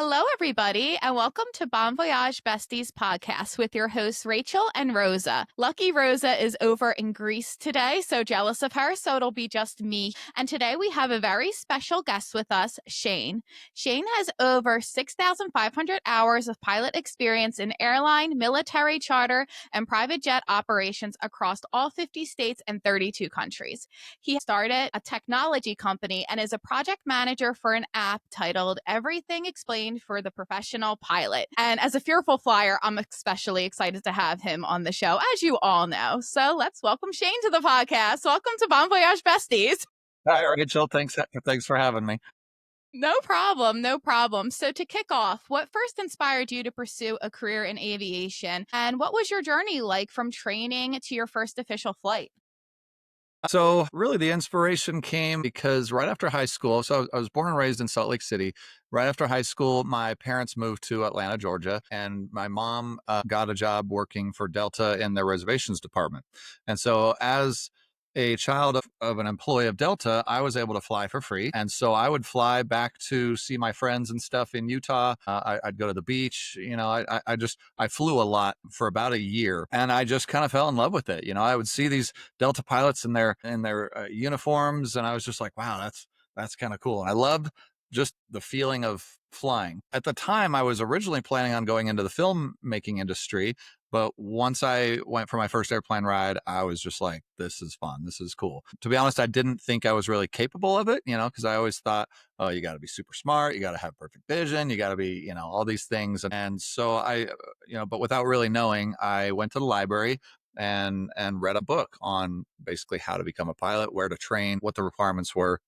Hello, everybody, and welcome to Bon Voyage Besties podcast with your hosts, Rachel and Rosa. Lucky Rosa is over in Greece today, so jealous of her, so it'll be just me. And today we have a very special guest with us, Shane. Shane has over 6,500 hours of pilot experience in airline, military charter, and private jet operations across all 50 states and 32 countries. He started a technology company and is a project manager for an app titled Everything Explained for the Professional Pilot. And as a fearful flyer, I'm especially excited to have him on the show, as you all know. So let's welcome Shane to the podcast. Welcome to Bon Voyage Besties. Hi, Rachel. Thanks for having me. No problem. No problem. So to kick off, what first inspired you to pursue a career in aviation? And what was your journey like from training to your first official flight? So really the inspiration came because right after high school, so I was born and raised in Salt Lake City. Right after high school, my parents moved to Atlanta, Georgia, and my mom got a job working for Delta in their reservations department. And so as a child of an employee of Delta, I was able to fly for free. And so I would fly back to see my friends and stuff in Utah. I'd go to the beach. I flew a lot for about a year, and I just kind of fell in love with it. I would see these Delta pilots in their uniforms, and I was just like, wow, that's kind of cool. And I loved just the feeling of flying. At the time, I was originally planning on going into the filmmaking industry, but once I went for my first airplane ride, I was just like, this is fun. This is cool. To be honest, I didn't think I was really capable of it, because I always thought, oh, you got to be super smart. You got to have perfect vision. You got to be, all these things. And so but without really knowing, I went to the library and read a book on basically how to become a pilot, where to train, what the requirements were.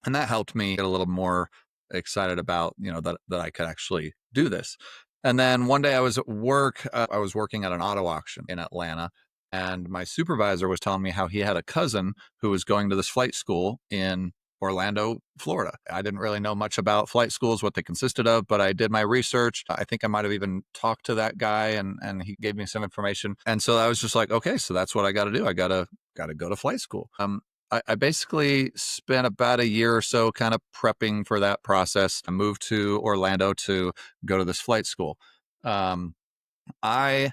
And that helped me get a little more excited about, that I could actually do this. And then one day I was at work, I was working at an auto auction in Atlanta, and my supervisor was telling me how he had a cousin who was going to this flight school in Orlando, Florida. I didn't really know much about flight schools, what they consisted of, but I did my research. I think I might have even talked to that guy, and he gave me some information. And so I was just like, okay, so that's what I got to do. I gotta go to flight school. I basically spent about a year or so kind of prepping for that process. I moved to Orlando to go to this flight school. I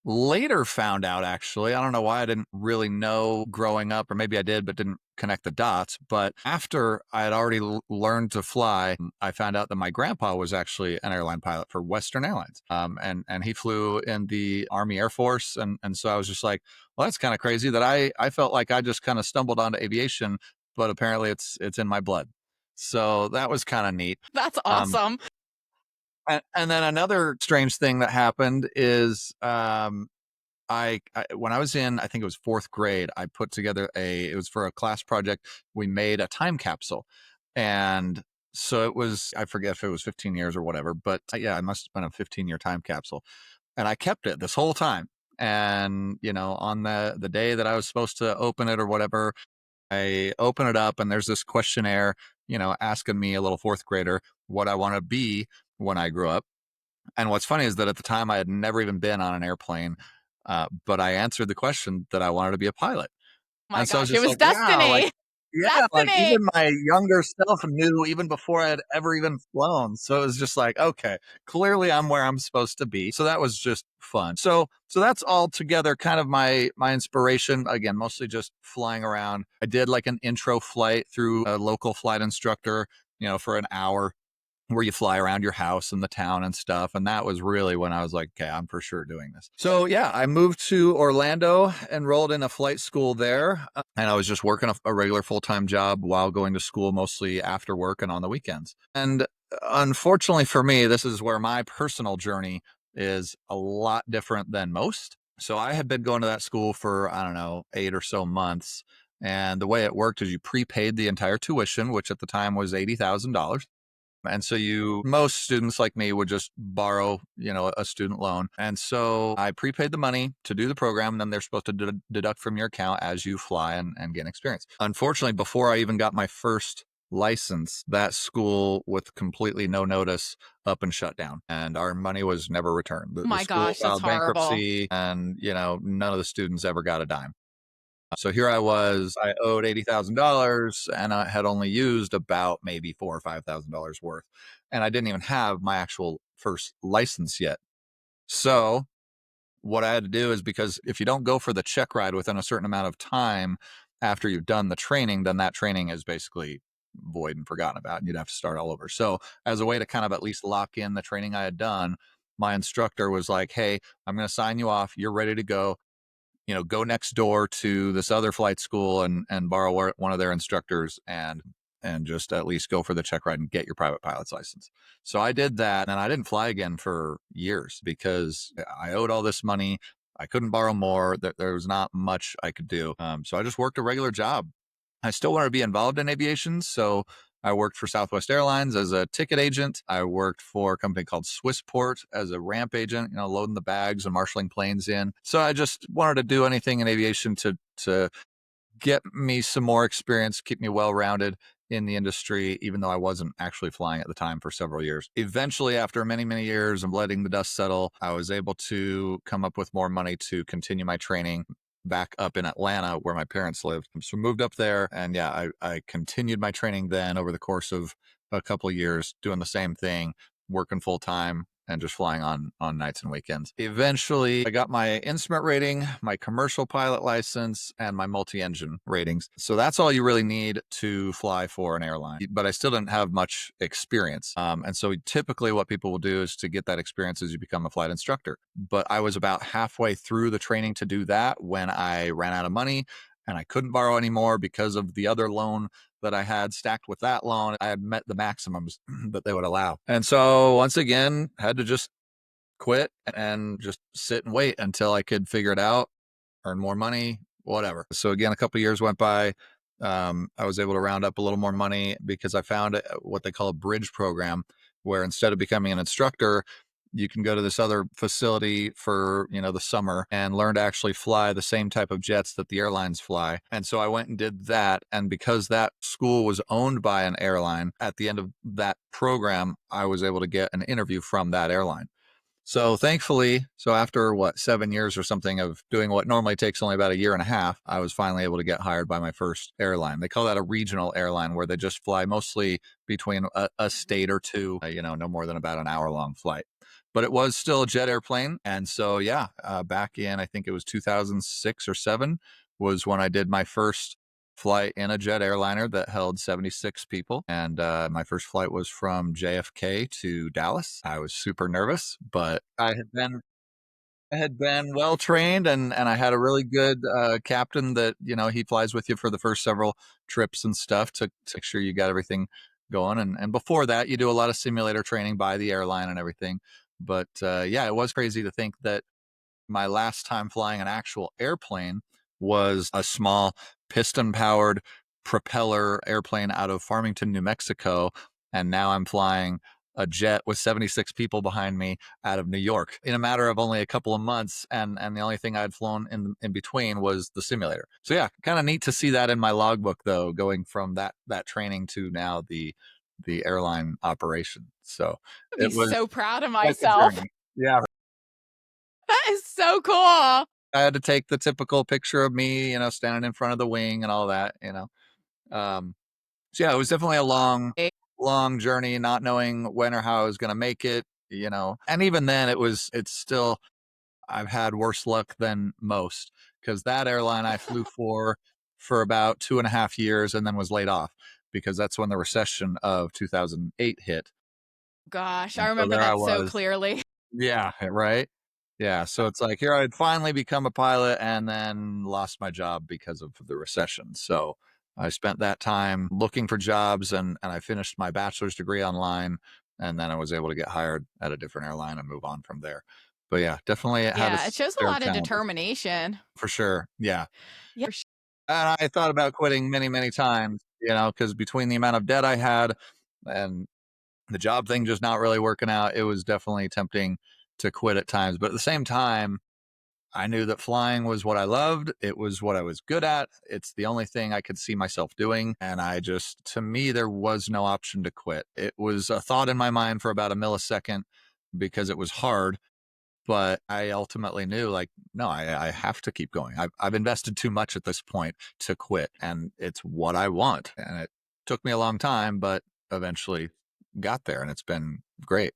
later found out, actually, I don't know why I didn't really know growing up, or maybe I did, but didn't connect the dots. But after I had already learned to fly, I found out that my grandpa was actually an airline pilot for Western Airlines. And he flew in the Army Air Force. And so I was just like, well, that's kind of crazy that I felt like I just kind of stumbled onto aviation, but apparently it's in my blood. So that was kind of neat. That's Um, awesome. and then another strange thing that happened is when I was in, I think it was fourth grade, I put together it was for a class project. We made a time capsule. And so it was, I forget if it was 15 years or whatever, but yeah, I must have been a 15-year time capsule. And I kept it this whole time. And, on the day that I was supposed to open it or whatever, I open it up and there's this questionnaire, asking me, a little fourth grader, what I want to be when I grew up. And what's funny is that at the time I had never even been on an airplane, but I answered the question that I wanted to be a pilot. Oh my And so I was gosh, it just was like, wow, destiny. like Destiny. even my younger self knew even before I had ever even flown. So it was just like, okay, clearly I'm where I'm supposed to be. So that was just fun. So that's all together kind of my inspiration. Again, mostly just flying around. I did like an intro flight through a local flight instructor, for an hour, where you fly around your house and the town and stuff. And that was really when I was like, okay, I'm for sure doing this. So yeah, I moved to Orlando, enrolled in a flight school there. And I was just working a regular full-time job while going to school, mostly after work and on the weekends. And unfortunately for me, this is where my personal journey is a lot different than most. So I had been going to that school for, I don't know, 8 or so months. And the way it worked is you prepaid the entire tuition, which at the time was $80,000. And so most students like me would just borrow, a student loan. And so I prepaid the money to do the program. And then they're supposed to deduct from your account as you fly and gain experience. Unfortunately, before I even got my first license, that school, with completely no notice, up and shut down, and our money was never returned. The My school gosh, that's filed horrible. bankruptcy, and, none of the students ever got a dime. So here I was, I owed $80,000 and I had only used about maybe $4,000 or $5,000 worth. And I didn't even have my actual first license yet. So what I had to do is, because if you don't go for the check ride within a certain amount of time after you've done the training, then that training is basically void and forgotten about, and you'd have to start all over. So, as a way to kind of at least lock in the training I had done, my instructor was like, "Hey, I'm going to sign you off. You're ready to go. Go next door to this other flight school and borrow one of their instructors and just at least go for the check ride and get your private pilot's license." So I did that, and I didn't fly again for years because I owed all this money. I couldn't borrow more. There was not much I could do. So I just worked a regular job. I still wanted to be involved in aviation, so I worked for Southwest Airlines as a ticket agent. I worked for a company called Swissport as a ramp agent, loading the bags and marshaling planes in. So I just wanted to do anything in aviation to get me some more experience, keep me well rounded in the industry, even though I wasn't actually flying at the time for several years. Eventually, after many, many years of letting the dust settle, I was able to come up with more money to continue my training back up in Atlanta where my parents lived. So moved up there, and yeah, I continued my training then over the course of a couple of years, doing the same thing, working full time and just flying on nights and weekends. Eventually, I got my instrument rating, my commercial pilot license, and my multi-engine ratings. So that's all you really need to fly for an airline. But I still didn't have much experience. And so typically what people will do is, to get that experience, is you become a flight instructor. But I was about halfway through the training to do that when I ran out of money and I couldn't borrow anymore because of the other loan that I had stacked with that loan. I had met the maximums that they would allow. And so once again, had to just quit and just sit and wait until I could figure it out, earn more money, whatever. So again, a couple of years went by. I was able to round up a little more money because I found what they call a bridge program, where instead of becoming an instructor, you can go to this other facility for the summer and learn to actually fly the same type of jets that the airlines fly. And so I went and did that, and because that school was owned by an airline, at the end of that program I was able to get an interview from that airline. So thankfully, after 7 years or something of doing what normally takes only about a year and a half, I was finally able to get hired by my first airline. They call that a regional airline, where they just fly mostly between a state or two, no more than about an hour long flight. But it was still a jet airplane. And so, yeah, back in, I think it was 2006 or seven, was when I did my first flight in a jet airliner that held 76 people. And my first flight was from JFK to Dallas. I was super nervous, but I had been well trained, and I had a really good captain that, he flies with you for the first several trips and stuff to make sure you got everything going. And before that, you do a lot of simulator training by the airline and everything. But yeah, it was crazy to think that my last time flying an actual airplane was a small piston powered propeller airplane out of Farmington, New Mexico. And now I'm flying a jet with 76 people behind me out of New York in a matter of only a couple of months. And the only thing I'd flown in between was the simulator. So yeah, kind of neat to see that in my logbook, though, going from that training to now the airline operation. So I'd be it was so proud of quite the myself. journey. Yeah, That is so cool. I had to take the typical picture of me, standing in front of the wing and all that. Um, so yeah, it was definitely a long, long journey, not knowing when or how I was going to make it. And even then it's still, I've had worse luck than most, because that airline I flew for about 2.5 years and then was laid off because that's when the recession of 2008 hit. Gosh, I And so remember there I that so was. clearly. Yeah, right. Yeah, so it's like here I'd finally become a pilot and then lost my job because of the recession. So I spent that time looking for jobs, and I finished my bachelor's degree online, and then I was able to get hired at a different airline and move on from there. But yeah, definitely it had Yeah, it its shows a share of lot of challenges determination. for sure. Yeah. Yeah, for sure. And I thought about quitting many, many times, because between the amount of debt I had and the job thing just not really working out, it was definitely tempting to quit at times. But at the same time, I knew that flying was what I loved. It was what I was good at. It's the only thing I could see myself doing. And to me, there was no option to quit. It was a thought in my mind for about a millisecond because it was hard. But I ultimately knew, like, no, I have to keep going. I've invested too much at this point to quit, and it's what I want. And it took me a long time, but eventually got there, and it's been great.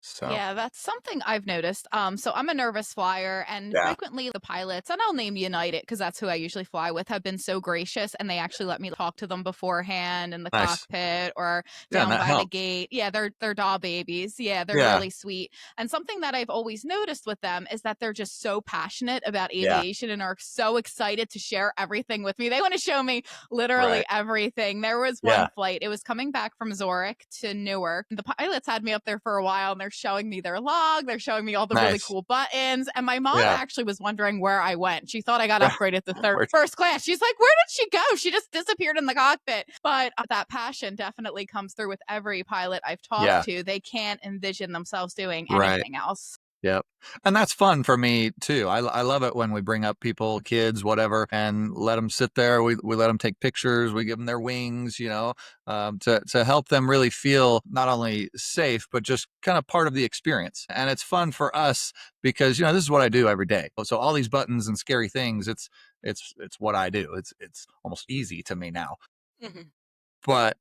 So, Yeah, that's something I've noticed. So I'm a nervous flyer, and yeah, frequently the pilots, and I'll name United because that's who I usually fly with, have been so gracious, and they actually let me talk to them beforehand in the nice. cockpit or Yeah, and down that by the helps. gate. Yeah, they're doll babies. Yeah, they're Yeah, really sweet. And something that I've always noticed with them is that they're just so passionate about yeah, aviation and are so excited to share everything with me. They want to show me literally right. everything. There was one Yeah, flight, it was coming back from Zurich to Newark. The pilots had me up there for a while and they're showing me their log, they're showing me all the really nice. cool buttons. And my mom Yeah. actually was wondering where I went. She thought I got upgraded to Where first class. She's like, where did she go? She just disappeared in the cockpit. But that passion definitely comes through with every pilot I've talked yeah, to. They can't envision themselves doing right. anything else. Yep. And that's fun for me too. I love it when we bring up people, kids, whatever, and let them sit there. We let them take pictures. We give them their wings, to help them really feel not only safe, but just kind of part of the experience. And it's fun for us because, this is what I do every day. So all these buttons and scary things, it's what I do. It's almost easy to me now. Mhm. But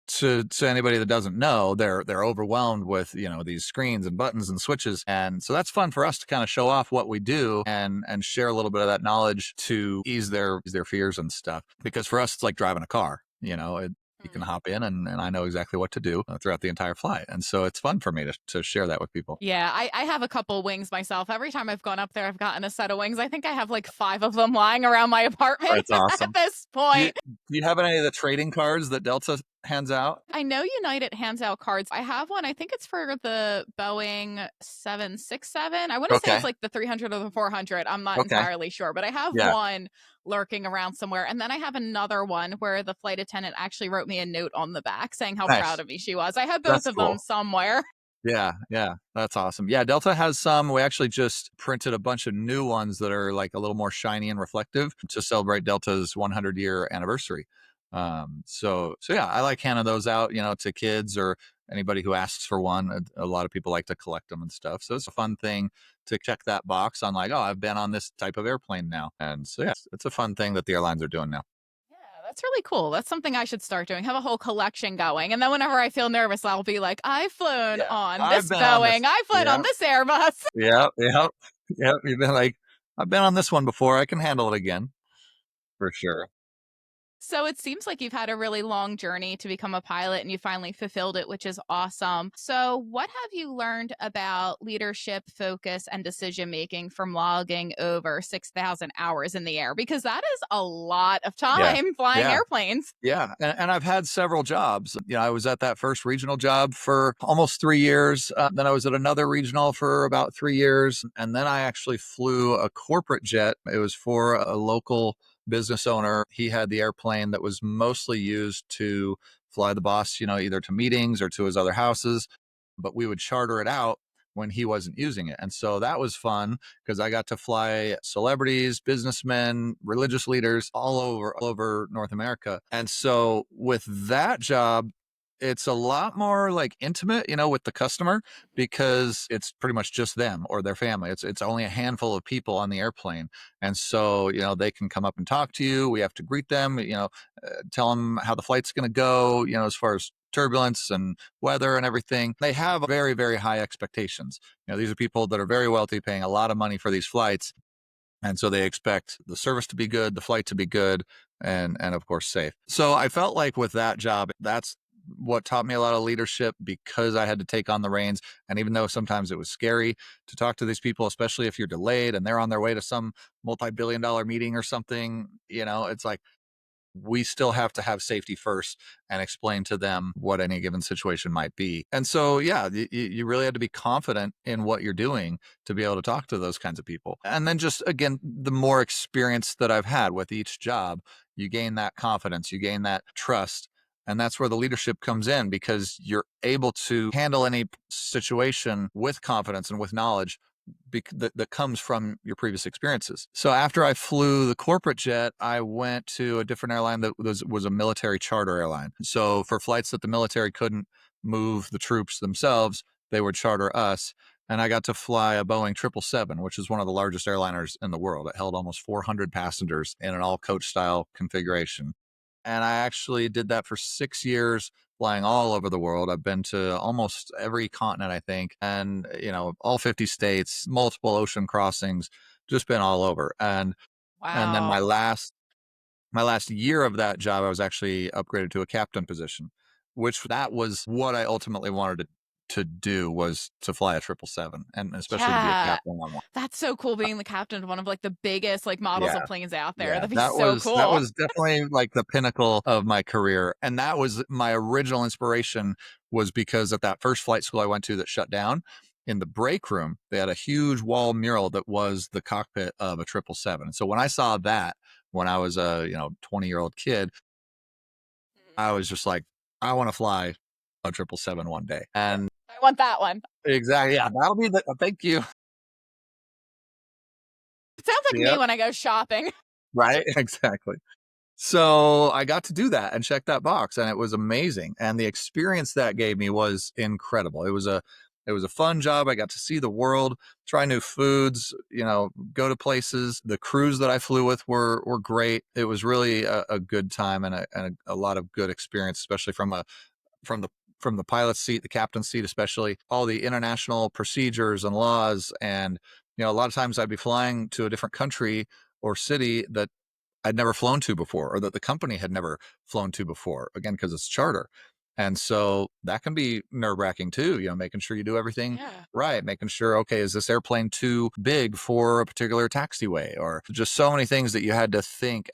to anybody that doesn't know, they're overwhelmed with these screens and buttons and switches, and so that's fun for us to kind of show off what we do and share a little bit of that knowledge to ease their fears and stuff. Because for us, it's like driving a car. You can hop in and I know exactly what to do throughout the entire flight, and so it's fun for me to share that with people. Yeah, I have a couple wings myself. Every time I've gone up there, I've gotten a set of wings. I think I have like 5 of them lying around my apartment That's at awesome. this Do you point. do you have any of the trading cards that Delta hands out? I know United hands out cards. I have one. I think it's for the Boeing 767. I want to say it's Okay. like the 300 or the 400. I'm not Okay. entirely sure, but I have Yeah. one lurking around somewhere. And then I have another one where the flight attendant actually wrote me a note on the back saying how proud Nice. of me she was. I have both That's of them cool. somewhere. Yeah, yeah, that's awesome. Yeah, Delta has some. We actually just printed a bunch of new ones that are like a little more shiny and reflective to celebrate Delta's 100-year anniversary. So yeah, I like handing those out, to kids or anybody who asks for one. A lot of people like to collect them and stuff. So it's a fun thing to check that box on, like, oh, I've been on this type of airplane now. And so yeah, it's a fun thing that the airlines are doing now. Yeah, that's really cool. That's something I should start doing. Have a whole collection going. And then whenever I feel nervous, I'll be like, I've flown Yeah, on I've this been on Boeing. this. I've flown on Yeah, this Airbus. yep, yep, yep. You've been like, I've been on this one before. I can handle it again for sure. So it seems like you've had a really long journey to become a pilot and you finally fulfilled it, which is awesome. So, what have you learned about leadership, focus, and decision making from logging over 6,000 hours in the air? Because that is a lot of Yeah, time flying yeah, airplanes. yeah. And I've had several jobs. I was at that first regional job for almost 3 years. Then I was at another regional for about 3 years, and then I actually flew a corporate jet. It was for a local business owner. He had the airplane that was mostly used to fly the boss, either to meetings or to his other houses, but we would charter it out when he wasn't using it. And so that was fun because I got to fly celebrities, businessmen, religious leaders all over North America. And so with that job, it's a lot more like intimate, with the customer because it's pretty much just them or their family. It's only a handful of people on the airplane. And so, they can come up and talk to you. We have to greet them, tell them how the flight's going to go, as far as turbulence and weather and everything. They have very, very high expectations. These are people that are very wealthy, paying a lot of money for these flights. And so they expect the service to be good, the flight to be good, and of course safe. So I felt like with that job, that's what taught me a lot of leadership because I had to take on the reins. And even though sometimes it was scary to talk to these people, especially if you're delayed and they're on their way to some multi-billion-dollar meeting or something, it's like we still have to have safety first and explain to them what any given situation might be. And so, yeah, you really had to be confident in what you're doing to be able to talk to those kinds of people. And then just again, the more experience that I've had with each job, you gain that confidence, you gain that trust. And that's where the leadership comes in because you're able to handle any situation with confidence and with knowledge that comes from your previous experiences. So after I flew the corporate jet, I went to a different airline that was a military charter airline. So for flights that the military couldn't move the troops themselves, they would charter us. and I got to fly a Boeing 777, which is one of the largest airliners in the world. It held almost 400 passengers in an all coach style configuration. And I actually did that for 6 years, flying all over the world. I've been to almost every continent, I think, and, all 50 states, multiple ocean crossings, just been all over. And then Wow. my last year of that job, I was actually upgraded to a captain position, which that was what I ultimately wanted to do, was to fly a 777, and especially to be a Yeah. captain on one. That's so cool being the captain of one of, like, the biggest, like, models of Yeah. planes out there. Yeah, That'd be that so was that cool. was definitely like the pinnacle of my career, and that was my original inspiration, was because at that first flight school I went to that shut down, in the break room, they had a huge wall mural that was the cockpit of a 777. So when I saw that when I was a, 20-year-old kid, I was just like, I want to fly a 777 one day. And I want that one. exactly, yeah, that'll be the thank you. It sounds like me Yep, when I go shopping. right, exactly. So I got to do that and check that box, and it was amazing. And the experience that gave me was incredible. It was a fun job. I got to see the world, try new foods, go to places. The crews that I flew with were great. It was really a good time, and a lot of good experience, especially from the from the pilot's seat, the captain's seat, especially all the international procedures and laws. And a lot of times I'd be flying to a different country or city that I'd never flown to before, or that the company had never flown to before, again, because it's charter. And so that can be nerve wracking too, making sure you do everything Yeah. right, making sure, okay, is this airplane too big for a particular taxiway, or just so many things that you had to think.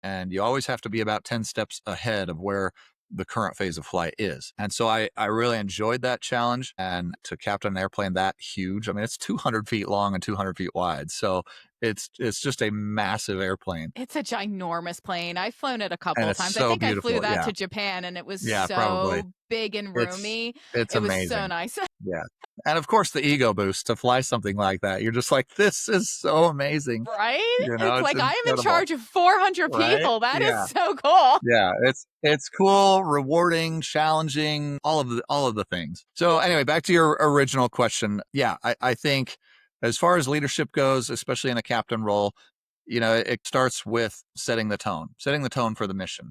And you always have to be about 10 steps ahead of where the current phase of flight is. And so I really enjoyed that challenge, and to captain an airplane that huge. I mean, it's 200 feet long and 200 feet wide. So it's just a massive airplane, It's a ginormous plane. I've flown it a and couple it's times. I so think I flew beautiful. that Yeah. to Japan, and it was Yeah, probably. so big and It's roomy. it's It was so amazing. nice. Yeah. And of course the ego boost to fly something like that. You're just like, this is so amazing. Right? It's It's like, I am in incredible. charge of 400 Right? people. That is Yeah. so cool. Yeah, it's cool, rewarding, challenging, all of the things. So anyway, back to your original question. Yeah, I think as far as leadership goes, especially in a captain role, it starts with setting the tone for the mission.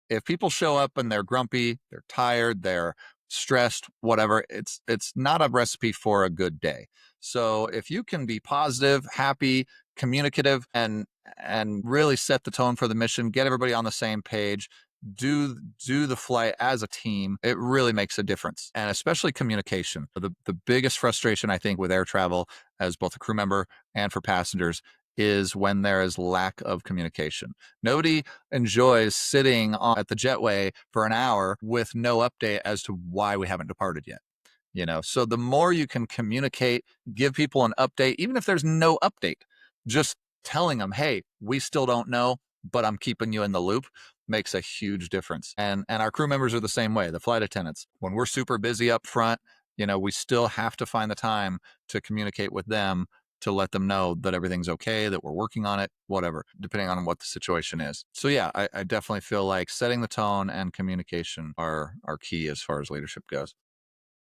If people show up and they're grumpy, they're tired, they're stressed, whatever, it's not a recipe for a good day. So if you can be positive, happy, communicative, and really set the tone for the mission, get everybody on the same page, do the flight as a team, it really makes a difference. And especially communication. The biggest frustration I think with air travel, as both a crew member and for passengers, is when there is lack of communication. Nobody enjoys sitting at the jetway for an hour with no update as to why we haven't departed yet. So the more you can communicate, give people an update, even if there's no update, just telling them, hey, we still don't know, but I'm keeping you in the loop, makes a huge difference. And our crew members are the same way. The flight attendants, when we're super busy up front, we still have to find the time to communicate with them, to let them know that everything's okay, that we're working on it, whatever, depending on what the situation is. So yeah, I definitely feel like setting the tone and communication are key as far as leadership goes.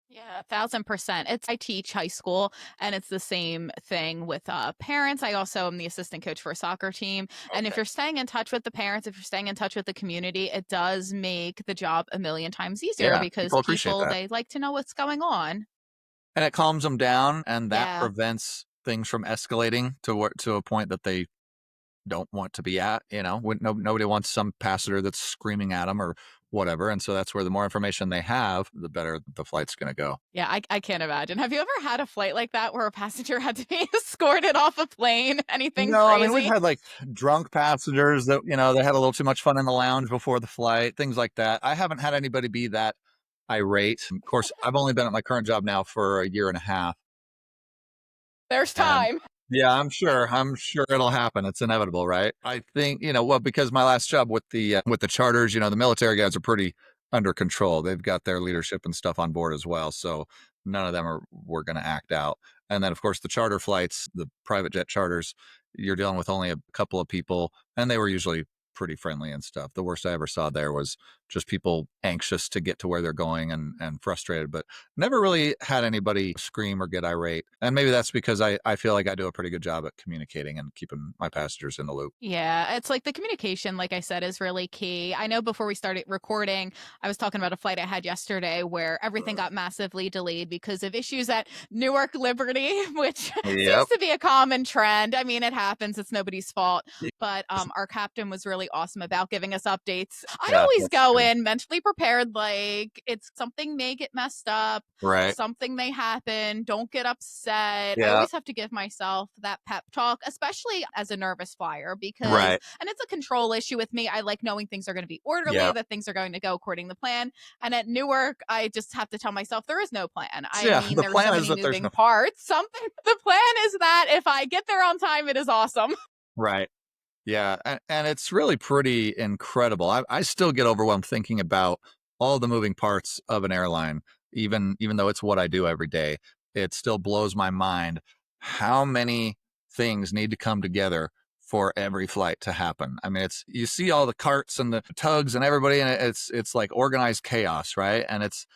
Yeah, 1,000%. I teach high school, and it's the same thing with parents. I also am the assistant coach for a soccer team. And if Okay. you're staying in touch with the parents, if you're staying in touch with the community, it does make the job a million times easier Yeah, because people appreciate people, that. they like to know what's going on. And it calms them down, and that Yeah. prevents things from escalating to a point that they don't want to be at. Nobody wants some passenger that's screaming at them or whatever. And so that's where the more information they have, the better the flight's going to go. Yeah, I can't imagine. Have you ever had a flight like that where a passenger had to be escorted off a plane? Anything No, I mean, we've crazy? had like drunk passengers that, they had a little too much fun in the lounge before the flight, things like that. I haven't had anybody be that irate. Of course, I've only been at my current job now for a year and a half. There's And time. yeah, I'm sure it'll happen. It's inevitable, right? I think, well, because my last job with the charters, the military guys are pretty under control. They've got their leadership and stuff on board as well. So none of them were going to act out. And then of course the charter flights, the private jet charters, you're dealing with only a couple of people, and they were usually pretty friendly and stuff. The worst I ever saw there was just people anxious to get to where they're going and frustrated, but never really had anybody scream or get irate. And maybe that's because I feel like I do a pretty good job at communicating and keeping my passengers in the loop. Yeah, it's like the communication, like I said, is really key. I know before we started recording, I was talking about a flight I had yesterday where everything got massively delayed because of issues at Newark Liberty, which seems Yep. to be a common trend. I mean, it happens, it's nobody's fault. But our captain was really awesome about giving us updates. I Yeah, always that's go true. in mentally prepared, like it's something may get messed up, Right. something may happen. Don't get upset. I Yeah. always have to give myself that pep talk, especially as a nervous flyer, because, Right. and it's a control issue with me. I like knowing things are going to be orderly, Yeah. that things are going to go according to plan. And at Newark, I just have to tell myself there is no plan. So, I yeah, mean, the there are so plan is many that there's moving no parts. Something, the plan is that if I get there on time, it is awesome. right. Yeah, and it's really pretty incredible. I still get overwhelmed thinking about all the moving parts of an airline, even though it's what I do every day. It still blows my mind how many things need to come together for every flight to happen. I mean, it's you see all the carts and the tugs and everybody, and it's like organized chaos, right? And it's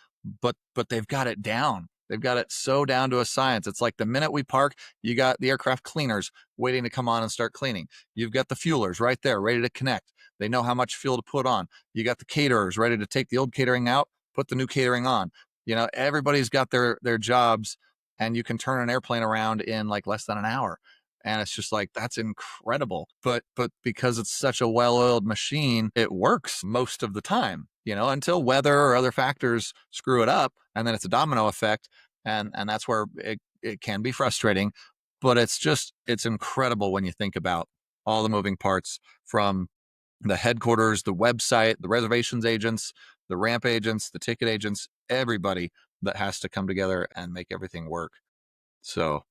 but they've got it down. They've got it so down to a science. It's like the minute we park, you got the aircraft cleaners waiting to come on and start cleaning. You've got the fuelers right there, ready to connect. They know how much fuel to put on. You got the caterers ready to take the old catering out, put the new catering on. Everybody's got their jobs, and you can turn an airplane around in like less than an hour. And it's just like that's incredible. But because it's such a well-oiled machine, it works most of the time. Until weather or other factors screw it up, and then it's a domino effect, and that's where it can be frustrating. But it's incredible when you think about all the moving parts from the headquarters, the website, the reservations agents, the ramp agents, the ticket agents, everybody that has to come together and make everything work. So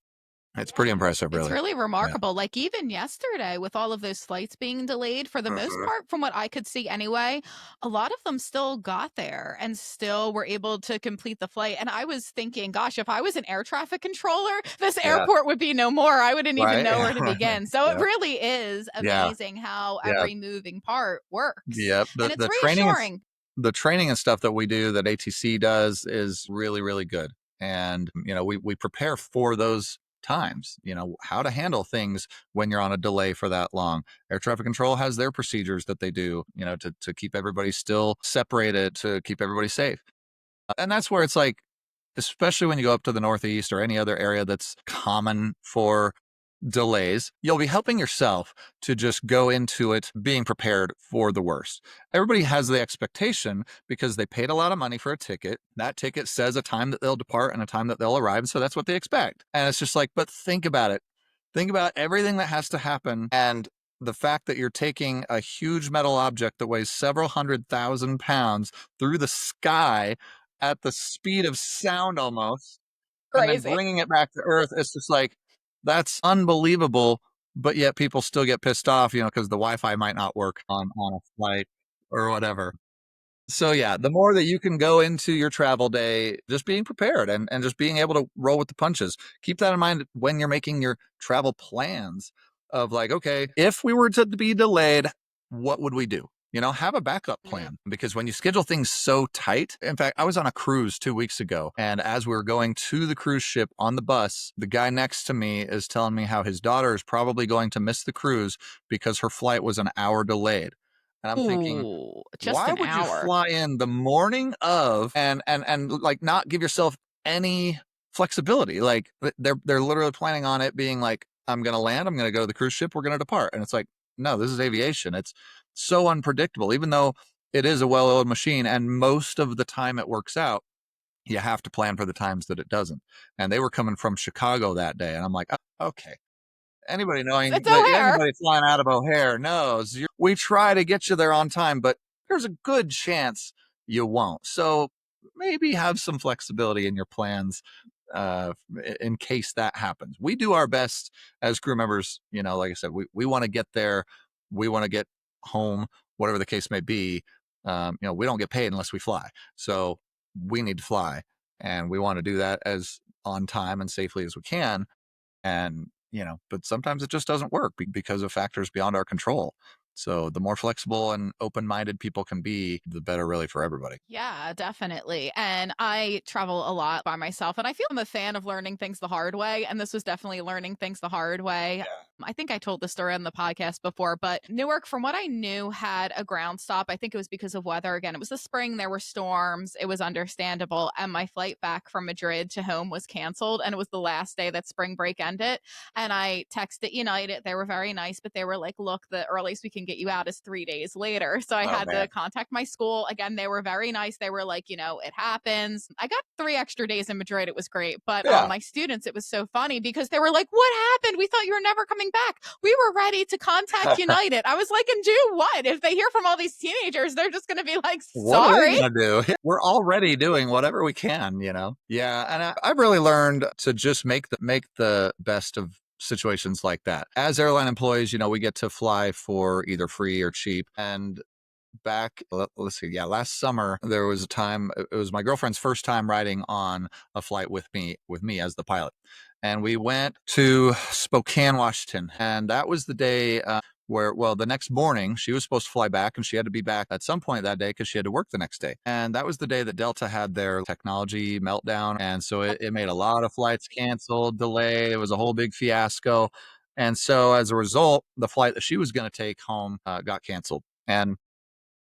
it's pretty impressive, It's really. really Yeah. remarkable. Like even yesterday, with all of those flights being delayed, for the most Uh-huh. part, from what I could see anyway, a lot of them still got there and still were able to complete the flight. And I was thinking, gosh, if I was an air traffic controller, this Yeah. airport would be no more. I wouldn't even Right. know where to Right. begin. So it Yeah. really is Yeah. amazing how Yeah. every moving part works. Yeah. And The it's the training and reassuring. the training and stuff that we do that ATC does is really, really good. And, we prepare for those times, how to handle things when you're on a delay for that long. Air traffic control has their procedures that they do, to keep everybody still separated, to keep everybody safe. And that's where it's like, especially when you go up to the Northeast or any other area that's common for delays, you'll be helping yourself to just go into it being prepared for the worst. Everybody has the expectation because they paid a lot of money for a ticket. That ticket says a time that they'll depart and a time that they'll arrive. So that's what they expect. And it's just like, but think about it. Think about everything that has to happen and the fact that you're taking a huge metal object that weighs several 100,000 pounds through the sky at the speed of sound almost and then Crazy. bringing it back to earth. It's just like, that's unbelievable. But yet people still get pissed off, because the Wi-Fi might not work on a flight or whatever. So yeah, the more that you can go into your travel day, just being prepared and just being able to roll with the punches. Keep that in mind when you're making your travel plans of like, okay, if we were to be delayed, what would we do? Have a backup Mm. plan because when you schedule things so tight, in fact, I was on a cruise 2 weeks ago. And as we were going to the cruise ship on the bus, the guy next to me is telling me how his daughter is probably going to miss the cruise because her flight was an hour delayed. And I'm thinking, Ooh, just why an would you hour. fly in the morning of and like not give yourself any flexibility? Like they're literally planning on it being like, I'm gonna land, I'm gonna go to the cruise ship, we're gonna depart. And it's like, no, this is aviation. It's so unpredictable, even though it is a well-oiled machine and most of the time it works out. You have to plan for the times that it doesn't. And they were coming from Chicago that day. And I'm like, "Oh, okay, anybody knowing It's that O'Hare. anybody flying out of O'Hare knows we try to get you there on time, but there's a good chance you won't. So maybe have some flexibility in your plans uh, in case that happens. We do our best as crew members. Like I said, we want to get there. We want to get home, whatever the case may be. We don't get paid unless we fly. So we need to fly and we want to do that as on time and safely as we can. And but sometimes it just doesn't work because of factors beyond our control. So the more flexible and open-minded people can be, the better really for everybody. Yeah, definitely. And I travel a lot by myself, and I feel I'm a fan of learning things the hard way. And this was definitely learning things the hard way. I think I told the story on the podcast before, but Newark, from what I knew, had a ground stop. I think it was because of weather. Again, it was the spring, there were storms, it was understandable. And my flight back from Madrid to home was canceled. And it was the last day that spring break ended. And I texted United. They were very nice, but they were like, look, the earliest we can get you out is 3 days later. So I Oh had man. to contact my school. Again, they were very nice. They were like, it happens. I got 3 extra days in Madrid. It was great. But Yeah. my students, it was so funny because they were like, what happened? We thought you were never coming back. We were ready to contact United. I was like, and do what? If they hear from all these teenagers, they're just going to be like, What are they sorry. gonna do? We're already doing whatever we can. Yeah, and I've really learned to just make the best of situations like that. As airline employees, we get to fly for either free or cheap. And let's see, yeah, last summer there was a time. It was my girlfriend's first time riding on a flight with me as the pilot, and we went to Spokane, Washington, and that was the day. Well, the next morning she was supposed to fly back, and she had to be back at some point that day because she had to work the next day. And that was the day that Delta had their technology meltdown, and so it made a lot of flights canceled, delayed. It was a whole big fiasco, and so as a result, the flight that she was going to take home got canceled, and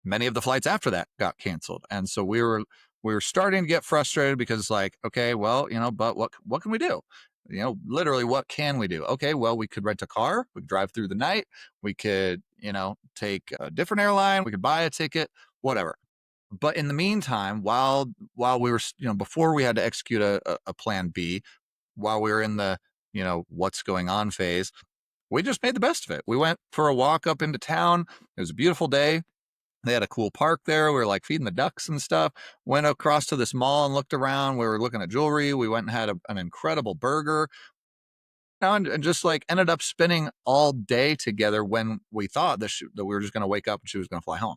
many of the flights after that got canceled. And so we were starting to get frustrated because like, okay, well, but what can we do? Literally, what can we do? Okay, well, we could rent a car, we could drive through the night, we could, take a different airline, we could buy a ticket, whatever. But in the meantime, while we were, before we had to execute a plan B, while we were in the, what's going on phase, we just made the best of it. We went for a walk up into town. It was a beautiful day. They had a cool park there. We were like feeding the ducks and stuff. Went across to this mall and looked around. We were looking at jewelry. We went and had an incredible burger. And just like ended up spending all day together when we thought that we were just going to wake up and she was going to fly home.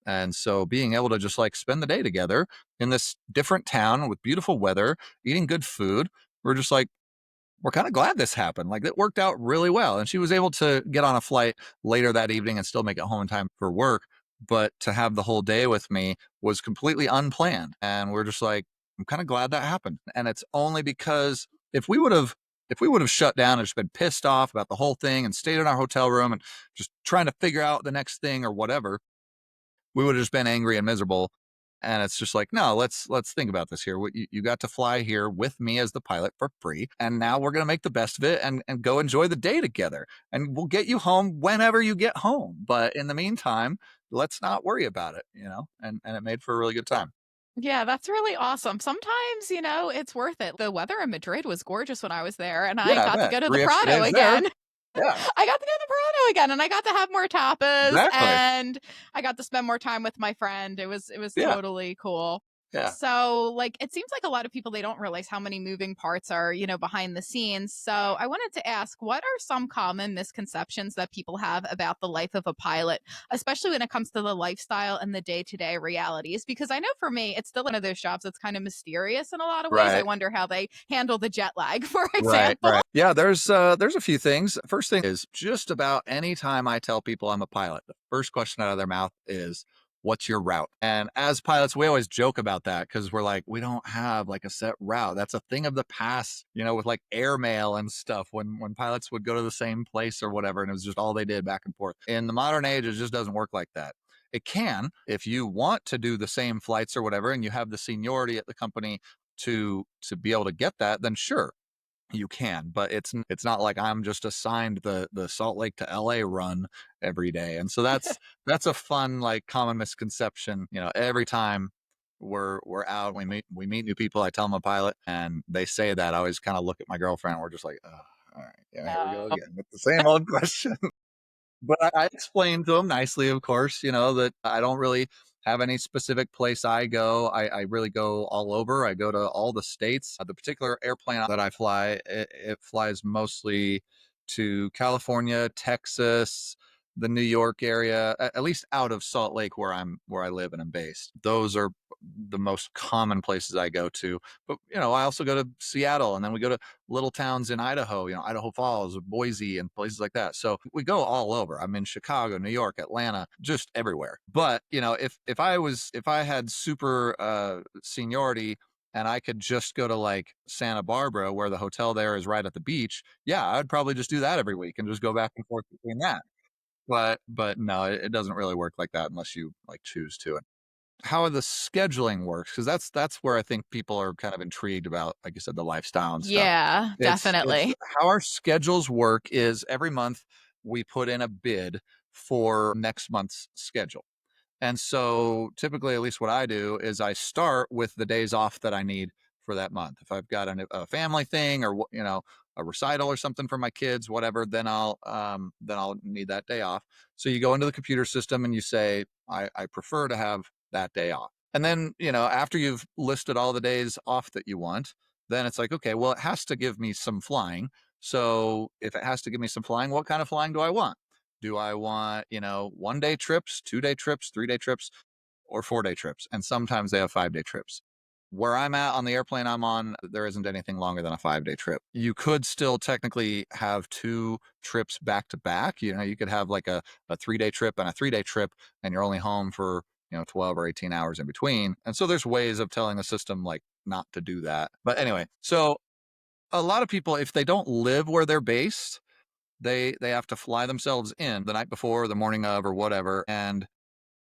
And so being able to just like spend the day together in this different town with beautiful weather, eating good food, we're just like, we're kind of glad this happened. Like it worked out really well. And she was able to get on a flight later that evening and still make it home in time for work. But to have the whole day with me was completely unplanned. And we're just like, I'm kind of glad that happened. And it's only because if we would have shut down and just been pissed off about the whole thing and stayed in our hotel room and just trying to figure out the next thing or whatever, we would have just been angry and miserable. And it's just like, no, let's think about this here. You got to fly here with me as the pilot for free, and now we're gonna make the best of it and go enjoy the day together. And we'll get you home whenever you get home. But in the meantime, let's not worry about it. And it made for a really good time. Yeah, that's really awesome. Sometimes, it's worth it. The weather in Madrid was gorgeous when I was there, and I Yeah, I got to bet. go to the 3 extra Prado days there. again. Yeah, I got to go to the Prado again, and I got to have more tapas, exactly. and I got to spend more time with my friend. It was Yeah, totally cool. yeah. So, like, it seems like a lot of people, they don't realize how many moving parts are, behind the scenes. So, I wanted to ask, what are some common misconceptions that people have about the life of a pilot, especially when it comes to the lifestyle and the day-to-day realities? Because I know for me, it's still one of those jobs that's kind of mysterious in a lot of ways. I Right. wonder how they handle the jet lag, for Right, example. right. Yeah, there's a few things. First thing is just about any time I tell people I'm a pilot, the first question out of their mouth is, "What's your route?" And as pilots, we always joke about that because we're like, we don't have like a set route. That's a thing of the past, with like airmail and stuff when pilots would go to the same place or whatever, and it was just all they did back and forth. In the modern age, it just doesn't work like that. It can if you want to do the same flights or whatever, and you have the seniority at the company to be able to get that, then sure you can, but it's not like I'm just assigned the Salt Lake to LA run every day. And so that's a fun, like, common misconception. Every time we're out, we meet new people, I tell them I'm a pilot, and they say that. I always kind of look at my girlfriend, and we're just like, oh, all right, yeah, here we go No. again with the same old question. But I explained to him nicely, of course, that I don't really have any specific place I go. I really go all over. I go to all the states. The particular airplane that I fly, it flies mostly to California, Texas, the New York area, at least out of Salt Lake where I live and I'm based. Those are the most common places I go to. But I also go to Seattle, and then we go to little towns in Idaho, Idaho Falls, Boise, and places like that. So we go all over. I'm in Chicago, New York, Atlanta, just everywhere. But if I had super seniority and I could just go to like Santa Barbara, where the hotel there is right at the beach, yeah, I'd probably just do that every week and just go back and forth between that. But no, it doesn't really work like that unless you like choose to. How the scheduling works, because that's where I think people are kind of intrigued about, like you said, the lifestyle and stuff. Yeah, It's definitely. how our schedules work is every month we put in a bid for next month's schedule. And so typically, at least what I do is I start with the days off that I need for that month. If I've got a family thing, or a recital or something for my kids, whatever, then I'll need that day off. So you go into the computer system and you say, I prefer to have that day off. And then, after you've listed all the days off that you want, then it's like, okay, well, it has to give me some flying. So if it has to give me some flying, what kind of flying do I want? Do I want, 1 day trips, 2 day trips, 3 day trips, or 4 day trips? And sometimes they have 5 day trips. Where I'm at on the airplane I'm on, there isn't anything longer than a 5 day trip. You could still technically have two trips back to back. You could have like a 3 day trip and a 3 day trip, and you're only home for, 12 or 18 hours in between. And so there's ways of telling the system like not to do that. But anyway, so a lot of people, if they don't live where they're based, they have to fly themselves in the night before, the morning of, or whatever. And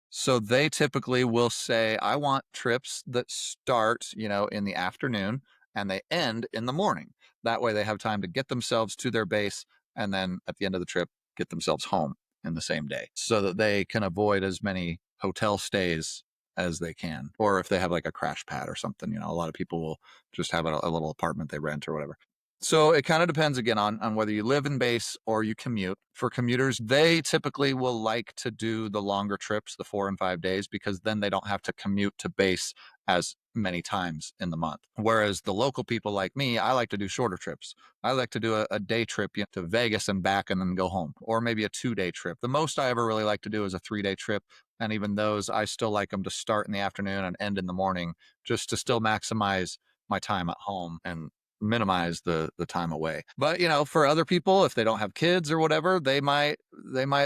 so they typically will say, I want trips that start, in the afternoon and they end in the morning. That way they have time to get themselves to their base, and then at the end of the trip, get themselves home in the same day, so that they can avoid as many hotel stays as they can. Or if they have like a crash pad or something, a lot of people will just have a little apartment they rent or whatever. So it kind of depends again on whether you live in base or you commute. For commuters, they typically will like to do the longer trips, the 4 and 5 days, because then they don't have to commute to base as many times in the month. Whereas the local people like me, I like to do shorter trips. I like to do a day trip, to Vegas and back and then go home, or maybe a 2 day trip. The most I ever really like to do is a 3 day trip. And even those, I still like them to start in the afternoon and end in the morning, just to still maximize my time at home and minimize the time away. But for other people, if they don't have kids or whatever, they might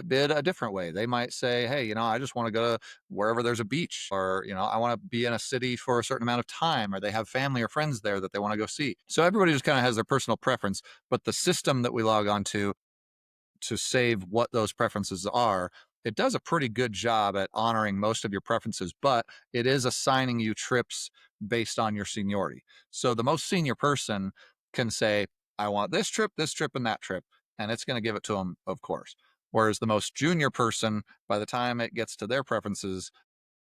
bid a different way. They might say, hey, I just want to go to wherever there's a beach, or I want to be in a city for a certain amount of time, or they have family or friends there that they want to go see. So everybody just kind of has their personal preference. But the system that we log on to save what those preferences are, it does a pretty good job at honoring most of your preferences, but it is assigning you trips based on your seniority. So the most senior person can say, I want this trip, and that trip, and it's going to give it to them, of course. Whereas the most junior person, by the time it gets to their preferences,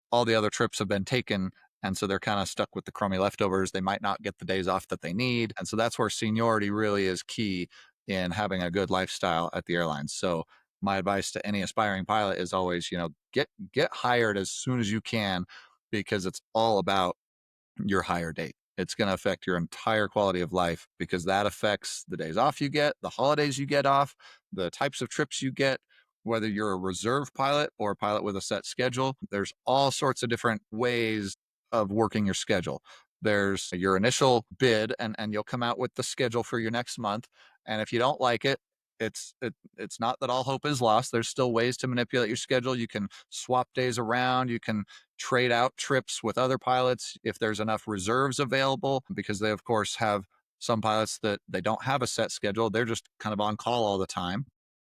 all the other trips have been taken. And so they're kind of stuck with the crummy leftovers. They might not get the days off that they need. And so that's where seniority really is key in having a good lifestyle at the airlines. So my advice to any aspiring pilot is always, get hired as soon as you can, because it's all about your hire date. It's going to affect your entire quality of life, because that affects the days off you get, the holidays you get off, the types of trips you get, whether you're a reserve pilot or a pilot with a set schedule. There's all sorts of different ways of working your schedule. There's your initial bid, and you'll come out with the schedule for your next month. And if you don't like it, it's not that all hope is lost. There's still ways to manipulate your schedule. You can swap days around. You can trade out trips with other pilots if there's enough reserves available, because they of course have some pilots that they don't have a set schedule. They're just kind of on call all the time.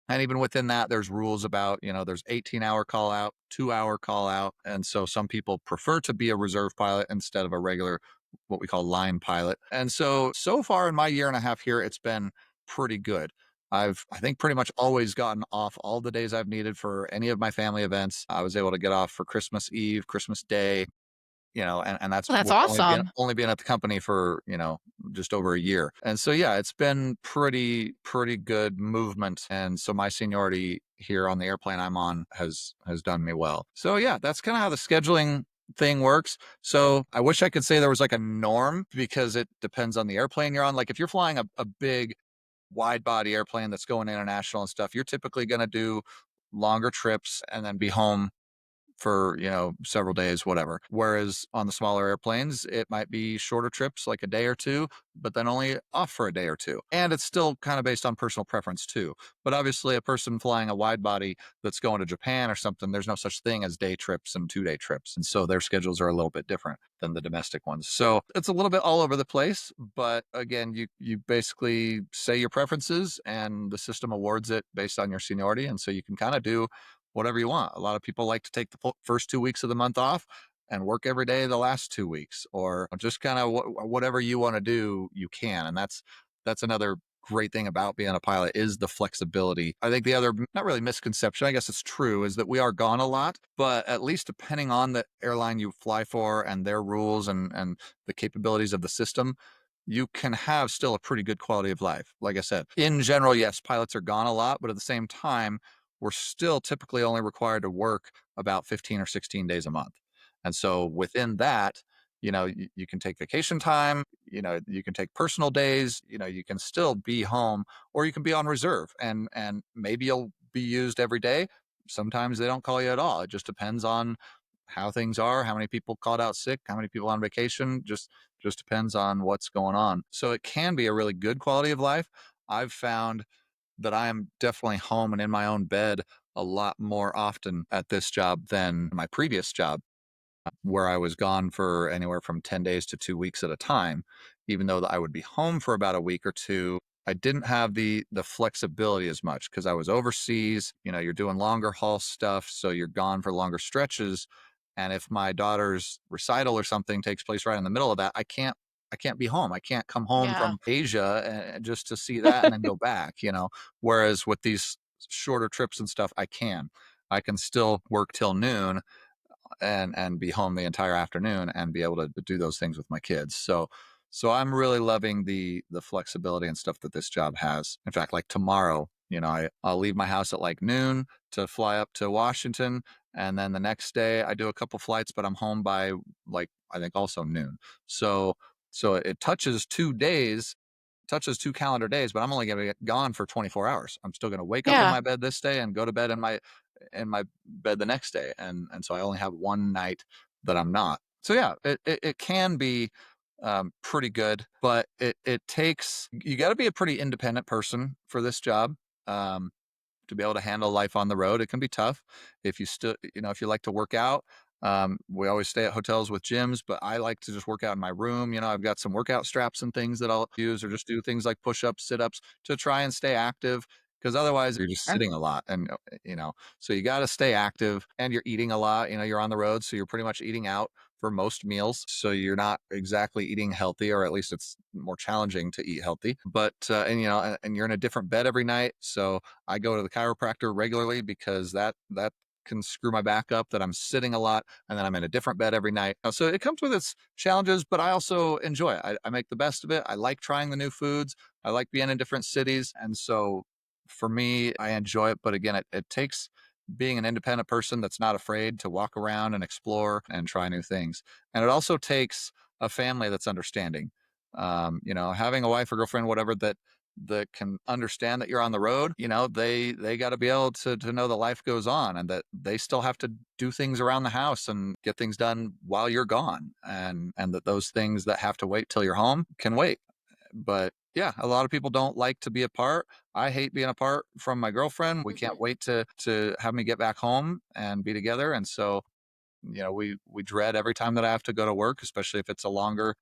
And even within that, there's rules about, there's 18-hour call out, 2 hour call out. And so some people prefer to be a reserve pilot instead of a regular, what we call line pilot. And so far in my year and a half here, it's been pretty good. I think pretty much always gotten off all the days I've needed for any of my family events. I was able to get off for Christmas Eve, Christmas Day, and that's That's with only being awesome. only being at the company for, just over a year. And so yeah, it's been pretty good movement. And so my seniority here on the airplane I'm on has done me well. So yeah, that's kind of how the scheduling thing works. So I wish I could say there was like a norm, because it depends on the airplane you're on. Like if you're flying a big wide body airplane that's going international and stuff, you're typically going to do longer trips and then be home for, several days, whatever. Whereas on the smaller airplanes, it might be shorter trips, like a day or two, but then only off for a day or two. And it's still kind of based on personal preference too. But obviously, a person flying a wide body that's going to Japan or something, there's no such thing as day trips and 2-day trips. And so their schedules are a little bit different than the domestic ones. So it's a little bit all over the place. But again, you basically say your preferences and the system awards it based on your seniority. And so you can kind of do whatever you want. A lot of people like to take the first 2 weeks of the month off and work every day the last 2 weeks, or just kind of whatever you want to do, you can. And that's another great thing about being a pilot is the flexibility. I think the other, not really misconception, I guess it's true, is that we are gone a lot, but at least depending on the airline you fly for and their rules and the capabilities of the system, you can have still a pretty good quality of life. Like I said, in general, yes, pilots are gone a lot, but at the same time, we're still typically only required to work about 15 or 16 days a month. And so within that, you can take vacation time, you can take personal days, you can still be home, or you can be on reserve, and maybe you'll be used every day. Sometimes they don't call you at all. It just depends on how things are, how many people called out sick, how many people on vacation, just depends on what's going on. So it can be a really good quality of life. I've found that I am definitely home and in my own bed a lot more often at this job than my previous job, where I was gone for anywhere from 10 days to 2 weeks at a time. Even though I would be home for about a week or two, I didn't have the flexibility as much because I was overseas. You're doing longer haul stuff, so you're gone for longer stretches. And if my daughter's recital or something takes place right in the middle of that, I can't be home. I can't come home Yeah. from Asia just to see that and then go back. Whereas with these shorter trips and stuff, I can still work till noon and be home the entire afternoon and be able to do those things with my kids. So I'm really loving the flexibility and stuff that this job has. In fact, like tomorrow, I'll leave my house at like noon to fly up to Washington, and then the next day I do a couple flights, but I'm home by, like, I think also noon. So it touches 2 calendar days, but I'm only going to be gone for 24 hours. I'm still going to wake up in Yeah. my bed this day and go to bed in my bed the next day, and so I only have one night that I'm not. So yeah, it can be pretty good, but it takes, you got to be a pretty independent person for this job. Um, to be able to handle life on the road. It can be tough if you still, if you like to work out. We always stay at hotels with gyms, but I like to just work out in my room. I've got some workout straps and things that I'll use, or just do things like push-ups, sit-ups to try and stay active. Because otherwise, you're just Sure. sitting a lot, and so you got to stay active, and you're eating a lot. You're on the road, so you're pretty much eating out for most meals. So you're not exactly eating healthy, or at least it's more challenging to eat healthy. But and you're in a different bed every night. So I go to the chiropractor regularly because that can screw my back up, that I'm sitting a lot, and then I'm in a different bed every night. So it comes with its challenges, but I also enjoy it. I make the best of it. I like trying the new foods. I like being in different cities. And so for me, I enjoy it. But again, it takes being an independent person that's not afraid to walk around and explore and try new things. And it also takes a family that's understanding. Having a wife or girlfriend, whatever, that can understand that you're on the road. They got to be able to know that life goes on, and that they still have to do things around the house and get things done while you're gone, and that those things that have to wait till you're home can wait. But yeah, a lot of people don't like to be apart. I hate being apart from my girlfriend. We can't wait to have me get back home and be together. And so, we dread every time that I have to go to work, especially if it's a longer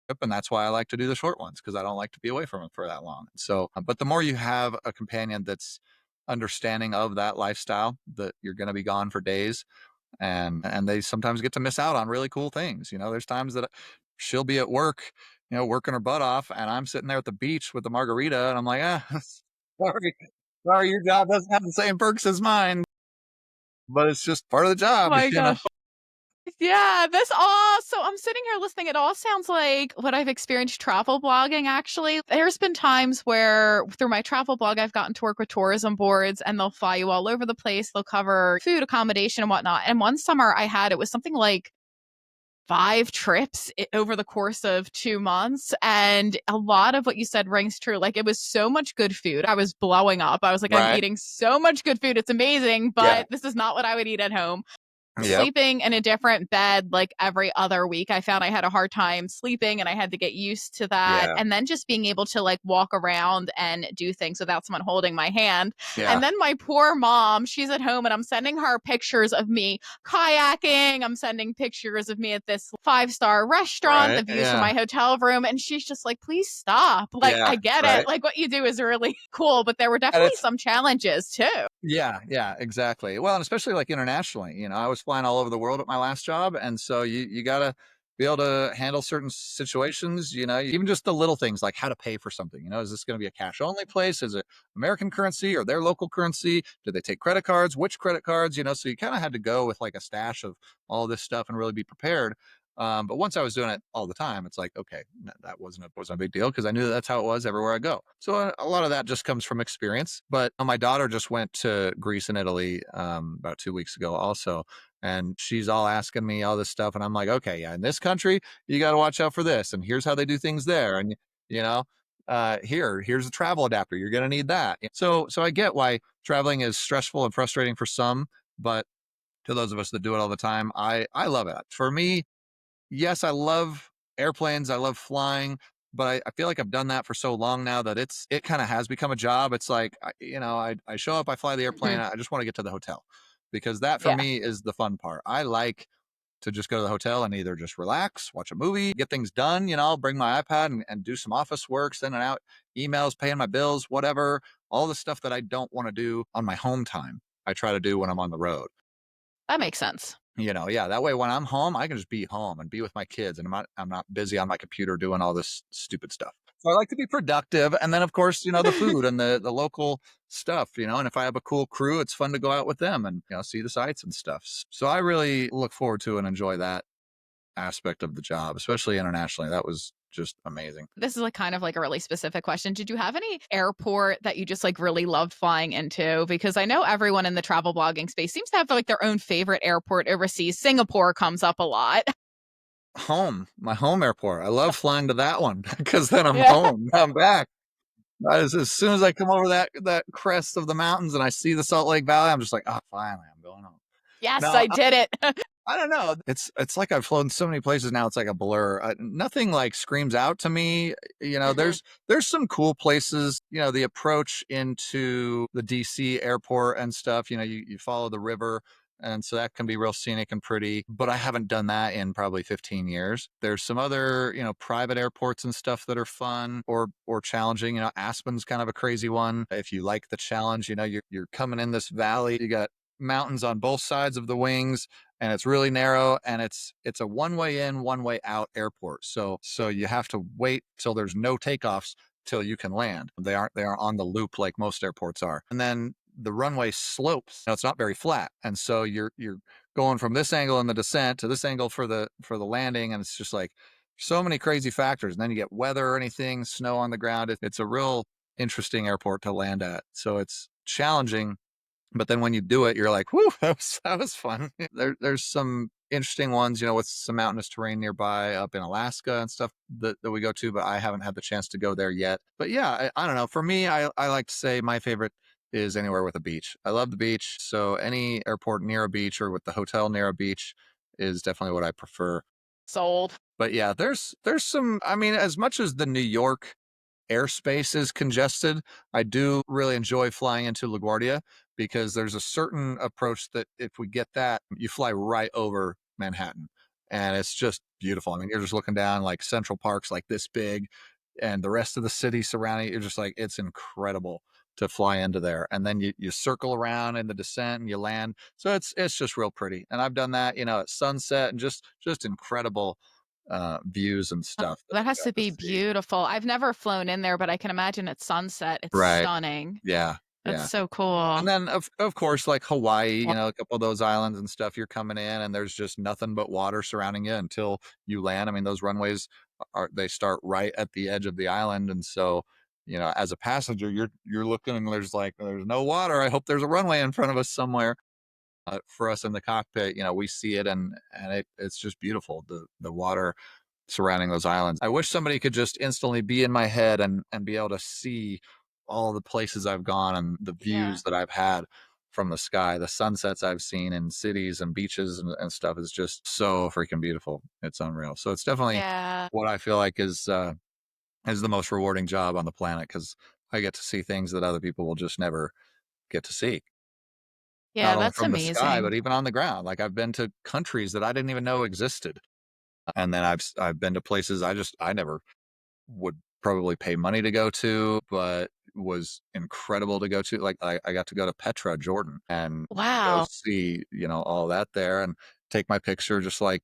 trip. And that's why I like to do the short ones, because I don't like to be away from it for that long. So, but the more you have a companion that's understanding of that lifestyle, that you're going to be gone for days, and they sometimes get to miss out on really cool things. There's times that she'll be at work, working her butt off, and I'm sitting there at the beach with the margarita, and I'm like, sorry, sorry, your job doesn't have the same perks as mine, but it's just part of the Oh job. my gosh. Yeah, this all so I'm sitting here listening. It all sounds like what I've experienced travel blogging, actually. There's been times where through my travel blog, I've gotten to work with tourism boards, and they'll fly you all over the place. They'll cover food, accommodation, and whatnot. And one summer I had, it was something like 5 trips over the course of 2 months, and a lot of what you said rings true. Like, it was so much good food. I was blowing up. I was like, "I'm Right. eating so much good food. It's amazing, Yeah. but this is not what I would eat at home." Yep. Sleeping in a different bed like every other week. I found I had a hard time sleeping and I had to get used to that. Yeah. And then just being able to like walk around and do things without someone holding my hand. Yeah. And then my poor mom, she's at home and I'm sending her pictures of me kayaking. I'm sending pictures of me at this 5-star restaurant, Right. the views from Yeah. my hotel room. And she's just like, please stop. Like, Yeah. I get it. Right. Like, what you do is really cool, but there were And definitely it's some challenges too. Yeah, yeah, exactly. Well, and especially like internationally, I was flying all over the world at my last job, and so you gotta be able to handle certain situations. Even just the little things like how to pay for something. Is this going to be a cash only place? Is it American currency or their local currency? Do they take credit cards? Which credit cards? So you kind of had to go with like a stash of all this stuff and really be prepared. But once I was doing it all the time, it's like, okay, that wasn't a big deal because I knew that's how it was everywhere I go. So a lot of that just comes from experience. But my daughter just went to Greece and Italy about 2 weeks ago also. And she's all asking me all this stuff. And I'm like, okay, yeah, in this country, you got to watch out for this. And here's how they do things there. And, you know, here's a travel adapter. You're going to need that. So I get why traveling is stressful and frustrating for some, but to those of us that do it all the time, I love it. For me, yes, I love airplanes. I love flying, but I feel like I've done that for so long now that it kind of has become a job. It's like, I show up, I fly the airplane. Mhm. I just want to get to the hotel because that for Yeah. me is the fun part. I like to just go to the hotel and either just relax, watch a movie, get things done, bring my iPad and do some office work, sending out emails, paying my bills, whatever, all the stuff that I don't want to do on my home time. I try to do when I'm on the road. That makes sense. Yeah, that way when I'm home, I can just be home and be with my kids and I'm not busy on my computer doing all this stupid stuff. So I like to be productive. And then of course, the food and the local stuff, and if I have a cool crew, it's fun to go out with them and, see the sights and stuff. So I really look forward to and enjoy that aspect of the job, especially internationally. That was just amazing. This is like kind of like a really specific question. Did you have any airport that you just like really loved flying into? Because I know everyone in the travel blogging space seems to have like their own favorite airport overseas. Singapore comes up a lot. My home airport. I love flying to that one because then I'm Yeah. home. I'm back. As soon as I come over that crest of the mountains and I see the Salt Lake Valley, I'm just like, oh, finally, I'm going home. Yes, No, I did it. I don't know. It's like I've flown so many places now. It's like a blur. Nothing like screams out to me. Mhm. There's some cool places. The approach into the DC airport and stuff. You follow the river. And so that can be real scenic and pretty, but I haven't done that in probably 15 years. There's some other, private airports and stuff that are fun or challenging. Aspen's kind of a crazy one. If you like the challenge, you're coming in this valley, you got mountains on both sides of the wings and it's really narrow and it's a one way in, one way out airport. So you have to wait till there's no takeoffs till you can land. They aren't on the loop like most airports are. And then the runway slopes. Now it's not very flat. And so you're going from this angle in the descent to this angle for the landing. And it's just like so many crazy factors. And then you get weather or anything, snow on the ground. It's a real interesting airport to land at. So it's challenging, but then when you do it, you're like, whoo, that was fun. There's some interesting ones, with some mountainous terrain nearby up in Alaska and stuff that we go to, but I haven't had the chance to go there yet. But yeah, I don't know. For me, I like to say my favorite is anywhere with a beach. I love the beach. So any airport near a beach or with the hotel near a beach is definitely what I prefer. Sold. But yeah, there's some, I mean, as much as the New York airspace is congested, I do really enjoy flying into LaGuardia because there's a certain approach that if we get that, you fly right over Manhattan. And it's just beautiful. I mean, you're just looking down like Central Park's like this big and the rest of the city surrounding it. You're just like, it's incredible to fly into there. And then you circle around in the descent and you land. So it's just real pretty. And I've done that, at sunset and just incredible views and stuff that That I've has got to to be see. beautiful. I've never flown in there, but I can imagine at sunset, it's Right. stunning. Yeah. That's Yeah. so And cool. then of course, like Hawaii, Well, a couple of those islands and stuff, you're coming in and there's just nothing but water surrounding you until you land. I mean, those runways they start right at the edge of the island. And so, as a passenger, you're looking and there's no water. I hope there's a runway in front of us somewhere. For us in the cockpit, we see it, and it's just beautiful. The water surrounding those islands. I wish somebody could just instantly be in my head and be able to see all the places I've gone and the Yeah. views that I've had from the sky. The sunsets I've seen in cities and beaches and stuff is just so freaking beautiful. It's unreal. So it's definitely Yeah. what I feel like is the most rewarding job on the planet, because I get to see things that other people will just never get to see. Yeah, Not only that's from the sky, but amazing. even on the ground. Like, I've been to countries that I didn't even know existed. And then I've been to places I never would probably pay money to go to, but was incredible to go to. Like, I got to go to Petra, Jordan, and go Wow. see, all that there, and take my picture just like,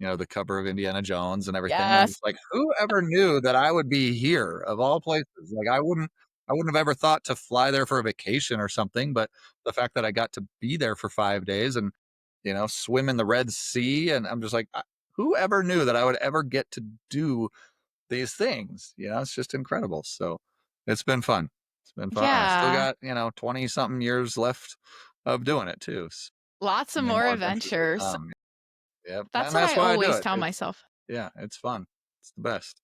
the cover of Indiana Jones and everything. And I'm Yes. just like, who ever knew that I would be here of all places? Like, I wouldn't have ever thought to fly there for a vacation or something, but the fact that I got to be there for 5 days and, swim in the Red Sea, and I'm just like, who ever knew that I would ever get to do these things? It's just incredible. So it's been fun. It's been fun. I still Yeah. got, 20 something years left of doing it too. So Lots of many more more adventures to adventures. come. Yep. That's And what that's I why I do always it. tell It's, myself. yeah, it's fun. It's the best.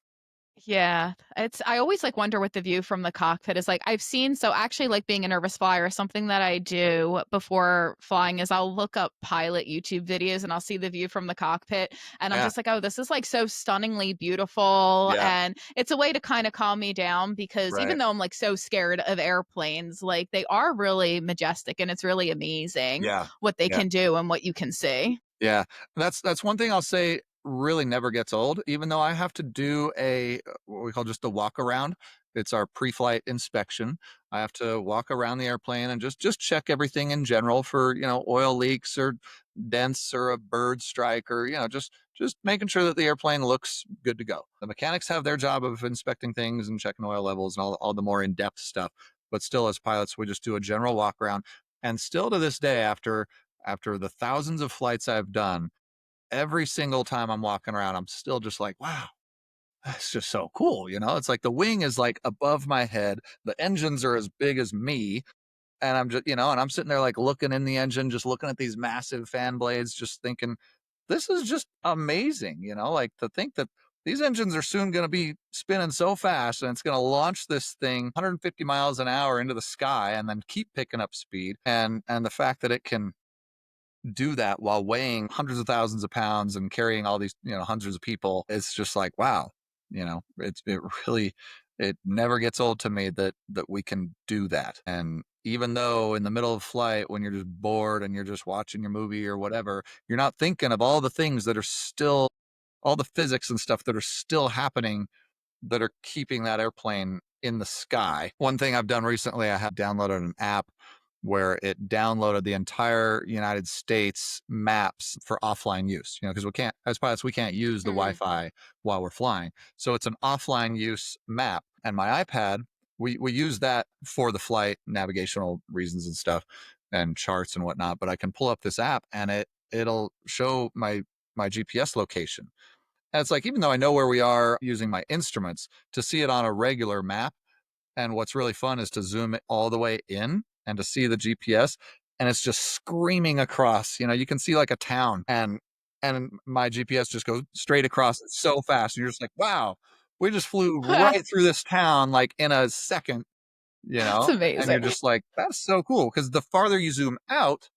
Yeah, it's I always like wonder what the view from the cockpit is like. I've seen so actually like being a nervous flyer, something that I do before flying is I'll look up pilot YouTube videos and I'll see the view from the cockpit and I'm Yeah. just like, "Oh, this is like so stunningly beautiful." Yeah. And it's a way to kind of calm me down because even Right. though I'm like so scared of airplanes, like they are really majestic and it's really amazing Yeah. what they Yeah. can do and what you can see. Yeah, that's one thing I'll say really never gets old, even though I have to do what we call just a walk around. It's our pre-flight inspection. I have to walk around the airplane and just check everything in general for, oil leaks or dents or a bird strike, or, just making sure that the airplane looks good to go. The mechanics have their job of inspecting things and checking oil levels and all the more in-depth stuff. But still, as pilots, we just do a general walk around. And still to this day, after the thousands of flights I've done, every single time I'm walking around, I'm still just like, wow, that's just so cool. It's like the wing is like above my head, the engines are as big as me. And I'm just, and I'm sitting there like looking in the engine, just looking at these massive fan blades, just thinking, this is just amazing. Like, to think that these engines are soon going to be spinning so fast and it's going to launch this thing 150 miles an hour into the sky and then keep picking up speed. And the fact that it can do that while weighing hundreds of thousands of pounds and carrying all these, hundreds of people, it's just like, wow, it really, it never gets old to me that we can do that. And even though in the middle of flight, when you're just bored and you're just watching your movie or whatever, you're not thinking of all the things that are still, all the physics and stuff that are still happening, that are keeping that airplane in the sky. One thing I've done recently, I have downloaded an app where it downloaded the entire United States maps for offline use, because we can't, as pilots, we can't use the Mm. Wi-Fi while we're flying. So it's an offline use map. And my iPad, we use that for the flight navigational reasons and stuff and charts and whatnot. But I can pull up this app and it'll show my GPS location. And it's like, even though I know where we are using my instruments, to see it on a regular map, and what's really fun is to zoom it all the way in and to see the GPS, and it's just screaming across. You can see like a town, and my GPS just goes straight across it so fast. You're just like, wow, we just flew right through this town like in a second, That's and you're amazing. just like, that's so cool. Because the farther you zoom out,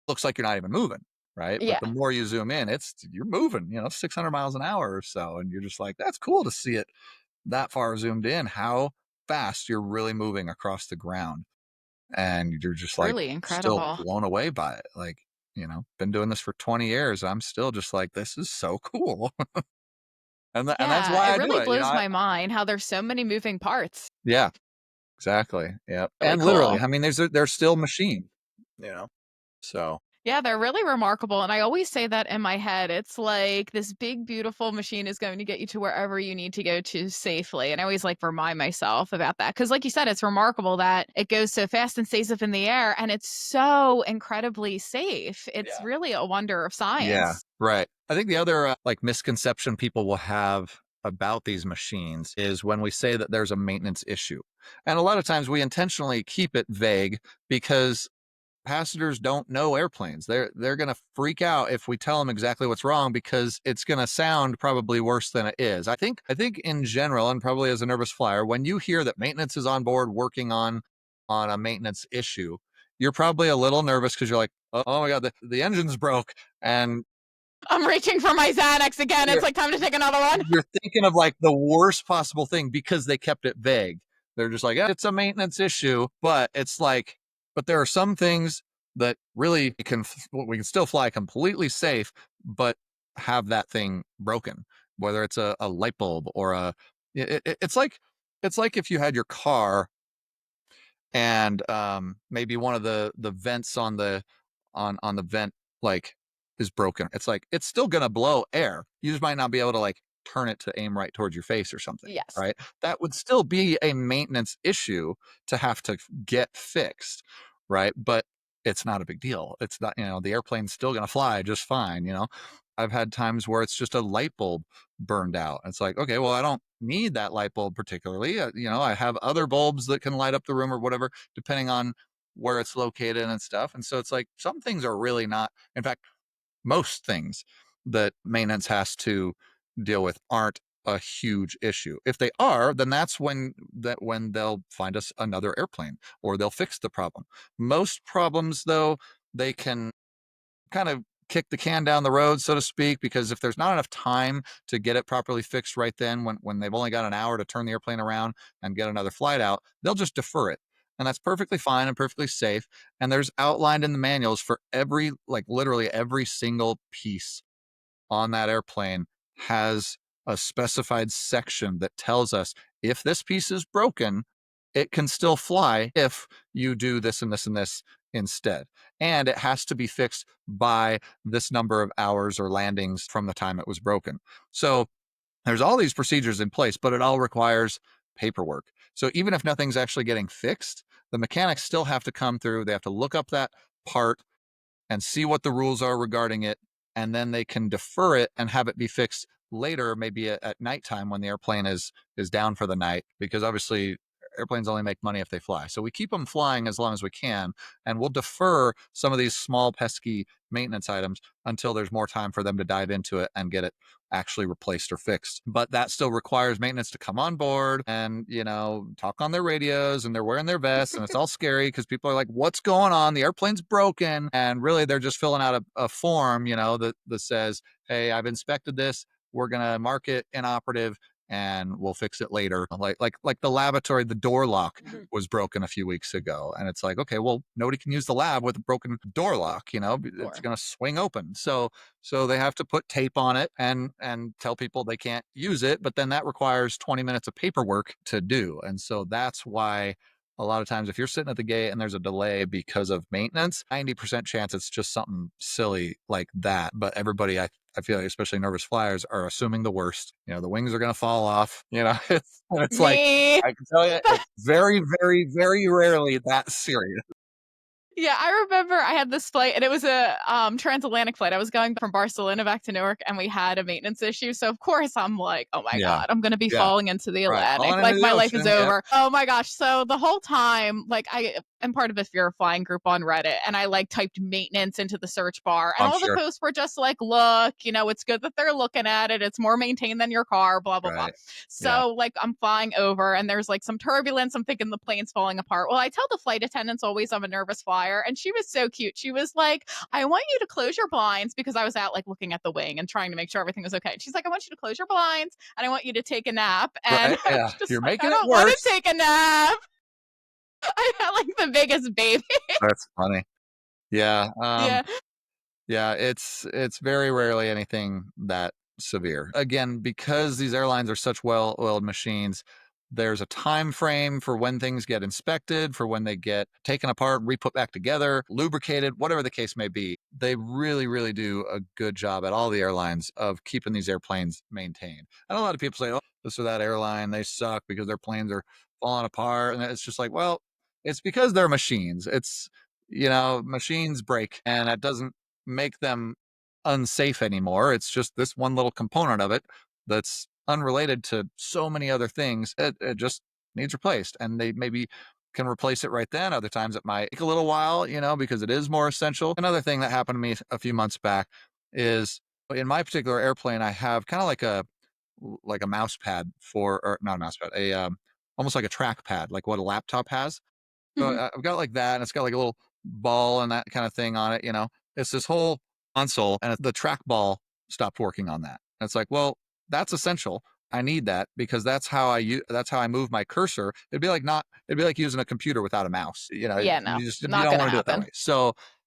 looks like you're not even moving, right? But Yeah. the more you zoom in, you're moving, 600 miles an hour or so. And you're just like, that's cool to see it that far zoomed in, how fast you're really moving across the ground. And you're just like Truly still incredible. blown away by it. Like, been doing this for 20 years. I'm still just like, this is so cool. And that's Yeah, why it I do really it. blows my mind how there's so many moving parts. Yeah, exactly. Yeah. Really And literally, cool. I mean, there's still machine, you know, so Yeah, they're really remarkable, and I always say that in my head. It's like this big, beautiful machine is going to get you to wherever you need to go to safely, and I always, like, remind myself about that because, like you said, it's remarkable that it goes so fast and stays up in the air, and it's so incredibly safe. It's yeah. really a wonder of Yeah, science. right. I think the other like misconception people will have about these machines is when we say that there's a maintenance issue. And a lot of times we intentionally keep it vague because passengers don't know airplanes. They're going to freak out if we tell them exactly what's wrong, because it's going to sound probably worse than it is. I think in general, and probably as a nervous flyer, when you hear that maintenance is on board working on a maintenance issue, you're probably a little nervous because you're like, oh my god, the engine's broke, and I'm reaching for my Xanax again. It's like time to take another one. you're thinking of like the worst possible thing because they kept it vague. They're just like, it's a maintenance issue, but it's like, but there are some things that really we can still fly completely safe, but have that thing broken, whether it's a light bulb or it's like if you had your car and maybe one of the vents on the vent like is broken. It's like it's still gonna blow air. You just might not be able to like turn it to aim right towards your face or something, Yes. right? That would still be a maintenance issue to have to get fixed, right? But it's not a big deal. It's not, the airplane's still gonna fly just fine. I've had times where it's just a light bulb burned out. It's like, okay, well, I don't need that light bulb particularly. I have other bulbs that can light up the room or whatever, depending on where it's located and stuff. And so it's like some things are really not, in fact, most things that maintenance has to deal with aren't a huge issue. If they are, then that's when they'll find us another airplane or they'll fix the problem. Most problems though, they can kind of kick the can down the road, so to speak, because if there's not enough time to get it properly fixed right then, when they've only got an hour to turn the airplane around and get another flight out, they'll just defer it. And that's perfectly fine and perfectly safe. And there's outlined in the manuals for like literally every single piece on that airplane has a specified section that tells us if this piece is broken, it can still fly if you do this and this and this instead. And it has to be fixed by this number of hours or landings from the time it was broken. So there's all these procedures in place, but it all requires paperwork. So even if nothing's actually getting fixed, the mechanics still have to come through. They have to look up that part and see what the rules are regarding it, and then they can defer it and have it be fixed later, maybe at nighttime when the airplane is down for the night, because obviously airplanes only make money if they fly. So we keep them flying as long as we can, and we'll defer some of these small pesky maintenance items until there's more time for them to dive into it and get it actually replaced or fixed. But that still requires maintenance to come on board and, talk on their radios, and they're wearing their vests, and it's all scary because people are like, what's going on? The airplane's broken. And really they're just filling out a form, that says, hey, I've inspected this. We're going to mark it inoperative and we'll fix it later. Like the lavatory, the door lock was broken a few weeks ago. And it's like, okay, well, nobody can use the lab with a broken door lock, it's going to swing open. So they have to put tape on it and tell people they can't use it, but then that requires 20 minutes of paperwork to do. And so that's why a lot of times if you're sitting at the gate and there's a delay because of maintenance, 90% chance it's just something silly like that. But everybody, I feel like, especially nervous flyers, are assuming the worst. The wings are going to fall off. It's like, Me. I can tell you, it's very, very, very rarely that serious. Yeah, I remember I had this flight, and it was a transatlantic flight. I was going from Barcelona back to Newark, and we had a maintenance issue. So of course I'm like, oh my Yeah. God, I'm gonna be Yeah. falling into the Right. Atlantic. Falling Like into the my life is ocean. Yeah. over. Oh my gosh. So the whole time, like I am part of a fear of flying group on Reddit, and I like typed maintenance into the search bar, and I'm all the sure. posts were just like, look, it's good that they're looking at it. It's more maintained than your car, blah blah blah. Right. Yeah. So like I'm flying over, and there's like some turbulence. I'm thinking the plane's falling apart. Well, I tell the flight attendants always I'm a nervous flyer, and she was so cute. She was like, I want you to close your blinds, because I was out like looking at the wing and trying to make sure everything was okay. And she's like, I want you to close your blinds and I want you to take a nap. And Right. I Yeah. was just You're like, I making it don't want to worse. take a nap. I felt like the biggest baby. That's funny. Yeah. Yeah. Yeah, it's very rarely anything that severe. Again, because these airlines are such well-oiled machines, there's a time frame for when things get inspected, for when they get taken apart, re-put back together, lubricated, whatever the case may be. They really, really do a good job at all the airlines of keeping these airplanes maintained. And a lot of people say, oh, this or that airline, they suck because their planes are falling apart. And it's just like, well, it's because they're machines. Machines break, and that doesn't make them unsafe anymore. It's just this one little component of it that's unrelated to so many other things. It just needs replaced. And they maybe can replace it right then. Other times it might take a little while, because it is more essential. Another thing that happened to me a few months back is in my particular airplane, I have kind of like a mouse pad or not a mouse pad, almost like a track pad, like what a laptop has. So Mhm. I've got like that, and it's got like a little ball and that kind of thing on it. It's this whole console, and the trackball stopped working on that. And it's like, well, that's essential. I need that because that's how I move my cursor. It'd be like using a computer without a mouse. Yeah, no, You not don't gonna want to do it that happen. way.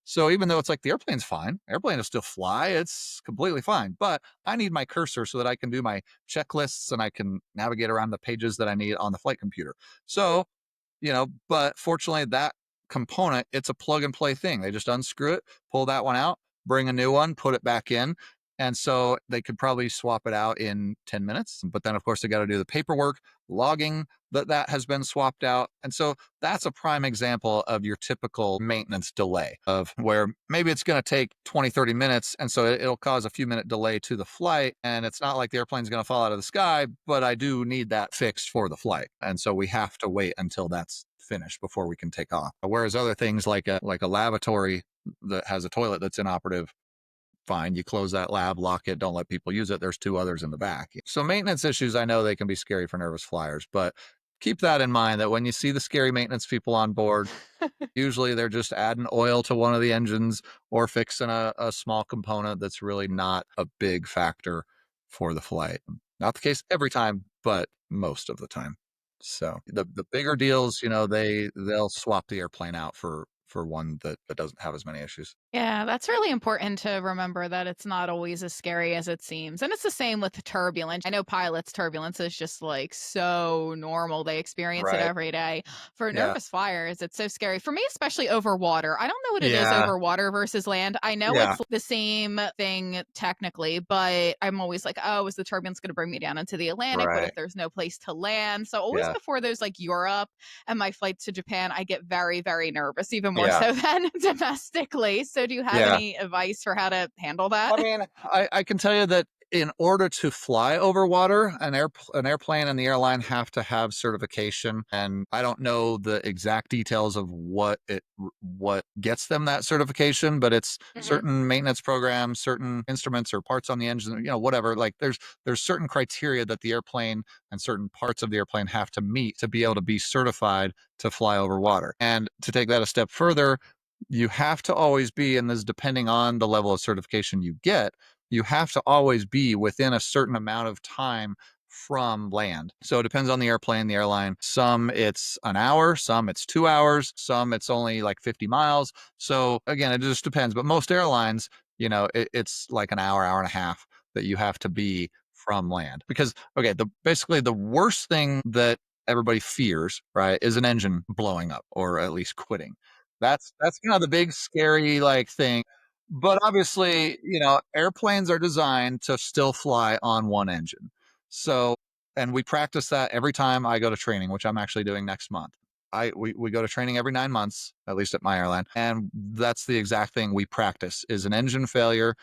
So even though it's like the airplane's fine, airplane will still fly. It's completely fine. But I need my cursor so that I can do my checklists and I can navigate around the pages that I need on the flight computer. So but fortunately that component, it's a plug and play thing. They just unscrew it, pull that one out, bring a new one, put it back in. And so they could probably swap it out in 10 minutes. But then, of course, they got to do the paperwork, logging that has been swapped out. And so that's a prime example of your typical maintenance delay of where maybe it's going to take 20, 30 minutes. And so it'll cause a few minute delay to the flight. And it's not like the airplane's going to fall out of the sky, but I do need that fixed for the flight. And so we have to wait until that's finished before we can take off. Whereas other things like a lavatory that has a toilet that's inoperative, fine. You close that lab, lock it, don't let people use it. There's two others in the back. So maintenance issues, I know they can be scary for nervous flyers, but keep that in mind that when you see the scary maintenance people on board, usually they're just adding oil to one of the engines or fixing a small component that's really not a big factor for the flight. Not the case every time, but most of the time. So the bigger deals, they'll swap the airplane out for one that doesn't have as many issues. Yeah, that's really important to remember that it's not always as scary as it seems. And it's the same with turbulence. I know pilots' turbulence is just like so normal. They experience it Right. every day. For Yeah. nervous flyers, it's so scary. For me, especially over water. I don't know what it is Yeah. over water versus land. I know Yeah. it's the same thing technically, but I'm always like, oh, is the turbulence going to bring me down into the Atlantic? What if Right. there's no place to land? So always Yeah. before there's like Europe and my flights to Japan, I get very, very nervous, even more Yeah. so than domestically. So, do you have Yeah. any advice for how to handle that? I mean, I can tell you that in order to fly over water, an airplane and the airline have to have certification. And I don't know the exact details of what gets them that certification, but it's Mhm. certain maintenance programs, certain instruments or parts on the engine, whatever. Like there's certain criteria that the airplane and certain parts of the airplane have to meet to be able to be certified to fly over water. And to take that a step further, you have to always be, and this depending on the level of certification you get, you have to always be within a certain amount of time from land. So it depends on the airplane, the airline. Some it's an hour, some it's 2 hours, some it's only like 50 miles. So again, it just depends. But most airlines, it's like an hour, hour and a half that you have to be from land. Because okay, basically the worst thing that everybody fears, right, is an engine blowing up or at least quitting. That's the big scary like thing. But obviously, airplanes are designed to still fly on one engine. So, and we practice that every time I go to training, which I'm actually doing next month. We go to training every 9 months, at least at my airline, and that's the exact thing we practice is an engine failure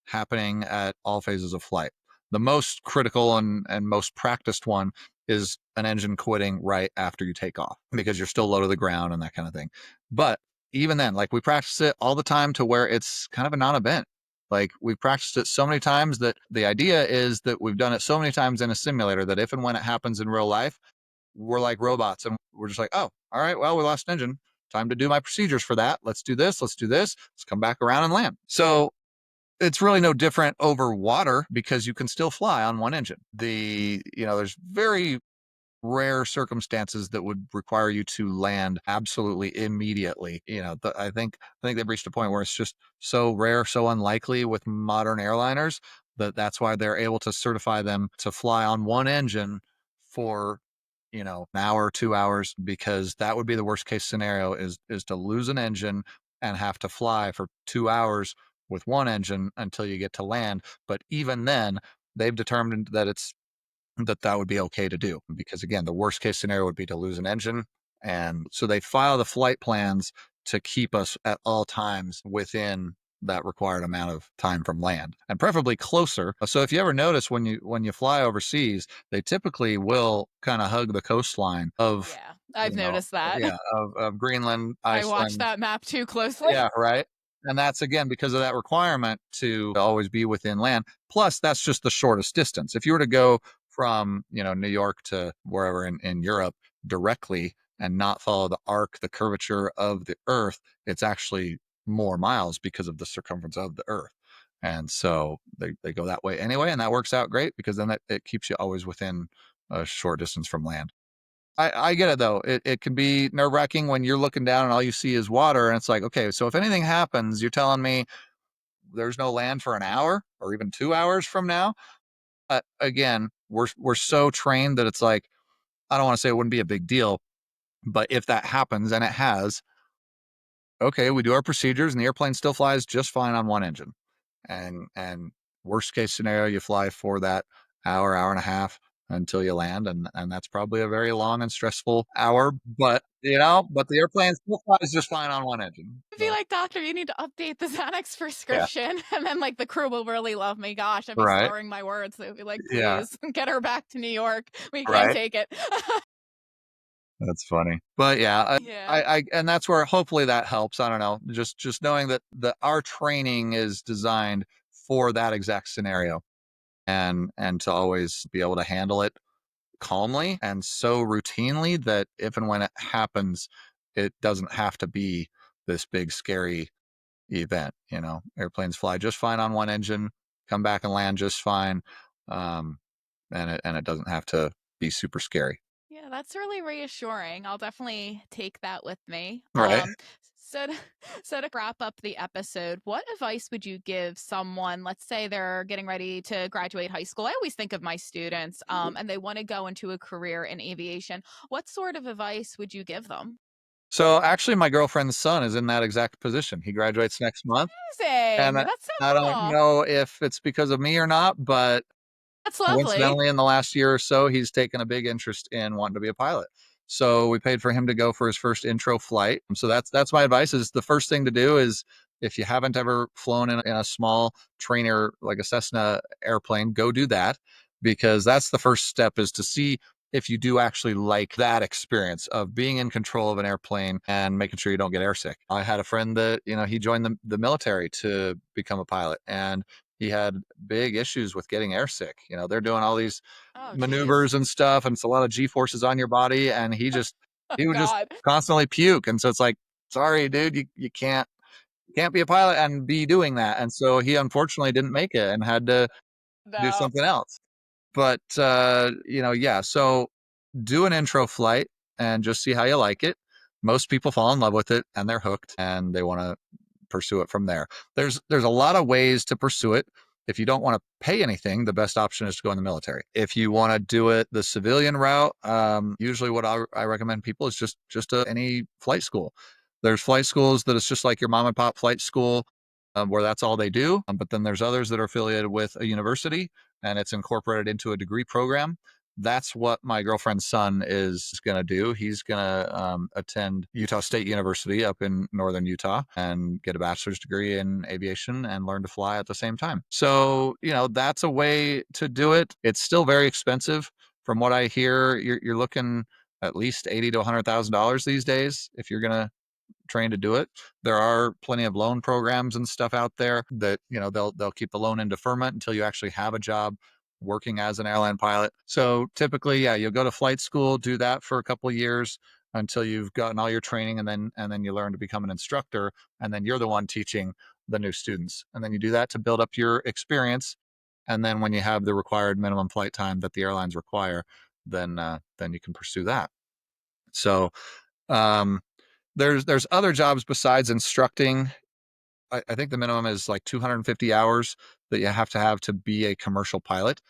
happening at all phases of flight. The most critical and most practiced one is an engine quitting right after you take off because you're still low to the ground and that kind of thing. But even then, like we practice it all the time to where it's kind of a non-event. Like we've practiced it so many times that the idea is that we've done it so many times in a simulator that if and when it happens in real life, we're like robots and we're just like, oh, all right, well, we lost an engine. Time to do my procedures for that. Let's do this. Let's do this. Let's come back around and land. So it's really no different over water because you can still fly on one engine. There's very rare circumstances that would require you to land absolutely immediately. I think they've reached a point where it's just so rare, so unlikely with modern airliners that's why they're able to certify them to fly on one engine for an hour, 2 hours, because that would be the worst case scenario is to lose an engine and have to fly for 2 hours with one engine until you get to land. But even then, they've determined that would be okay to do because again the worst case scenario would be to lose an engine, and so they file the flight plans to keep us at all times within that required amount of time from land and preferably closer. So if you ever notice when you fly overseas, they typically will kind of hug the coastline of Yeah. I've noticed that. yeah, of Greenland, I watch Iceland. that map too closely. Yeah, right. And that's again because of that requirement to always be within land. Plus, that's just the shortest distance. If you were to go from, New York to wherever in Europe directly and not follow the arc, the curvature of the Earth, it's actually more miles because of the circumference of the Earth. And so they go that way anyway, and that works out great because then it keeps you always within a short distance from land. I get it though. It can be nerve wracking when you're looking down and all you see is water. And it's like, okay, so if anything happens, you're telling me there's no land for an hour or even 2 hours from now. Again, we're so trained that it's like, I don't want to say it wouldn't be a big deal, but if that happens, and it has, okay, we do our procedures and the airplane still flies just fine on one engine. And worst case scenario, you fly for that hour and a half until you land, and that's probably a very long and stressful hour. But but the airplane still flies just fine on one engine. I'd be So like, "Doctor, you need to update the Xanax yeah, prescription." And then, like, the crew will really love me. Gosh, I'd be right, slurring my words. They'd be like, yeah, "Please, get her back to New York. We can't right. take it." That's funny. But yeah, Yeah. and that's where hopefully that helps. I don't know, just knowing that our training is designed for that exact scenario, and to always be able to handle it calmly and so routinely that if and when it happens, it doesn't have to be this big scary event. Airplanes fly just fine on one engine, come back and land just fine, um, and it doesn't have to be super scary. Yeah, that's really reassuring. I'll definitely take that with me. Right. So to, so to wrap up the episode, what advice would you give someone, let's say they're getting ready to graduate high school? I always think of my students, and they want to go into a career in aviation. What sort of advice would you give them? So actually, my girlfriend's son is in that exact position. He graduates next month, Amazing. and That's so I don't cool. know if it's because of me or not, but That's lovely. coincidentally, in the last year or so, he's taken a big interest in wanting to be a pilot. So we paid for him to go for his first intro flight. So that's my advice: is the first thing to do is if you haven't ever flown in a small trainer like a Cessna airplane, go do that because that's the first step is to see if you do actually like that experience of being in control of an airplane and making sure you don't get airsick. I had a friend that he joined the military to become a pilot, and he had big issues with getting airsick. They're doing all these Oh, geez. maneuvers and stuff, and it's a lot of G forces on your body. And Oh, he would just God. constantly puke. And so it's like, sorry, dude, you can't be a pilot and be doing that. And so he unfortunately didn't make it and had to do No. something else. But yeah. So do an intro flight and just see how you like it. Most people fall in love with it and they're hooked and they want to pursue it from there. There's a lot of ways to pursue it. If you don't want to pay anything, the best option is to go in the military. If you want to do it the civilian route, usually what I recommend people is just any flight school. There's flight schools that it's just like your mom and pop flight school, where that's all they do. But then there's others that are affiliated with a university and it's incorporated into a degree program. That's what my girlfriend's son is going to do. He's going to attend Utah State University up in northern Utah and get a bachelor's degree in aviation and learn to fly at the same time. So, that's a way to do it. It's still very expensive. From what I hear, you're looking at least $80,000 to $100,000 these days if you're going to trained to do it. There are plenty of loan programs and stuff out there that they'll keep the loan in deferment until you actually have a job working as an airline pilot. So typically, yeah, you'll go to flight school, do that for a couple of years until you've gotten all your training, and then you learn to become an instructor, and then you're the one teaching the new students, and then you do that to build up your experience. And then when you have the required minimum flight time that the airlines require, then you can pursue that. So um, there's other jobs besides instructing. I think the minimum is like 250 hours that you have to be a commercial pilot.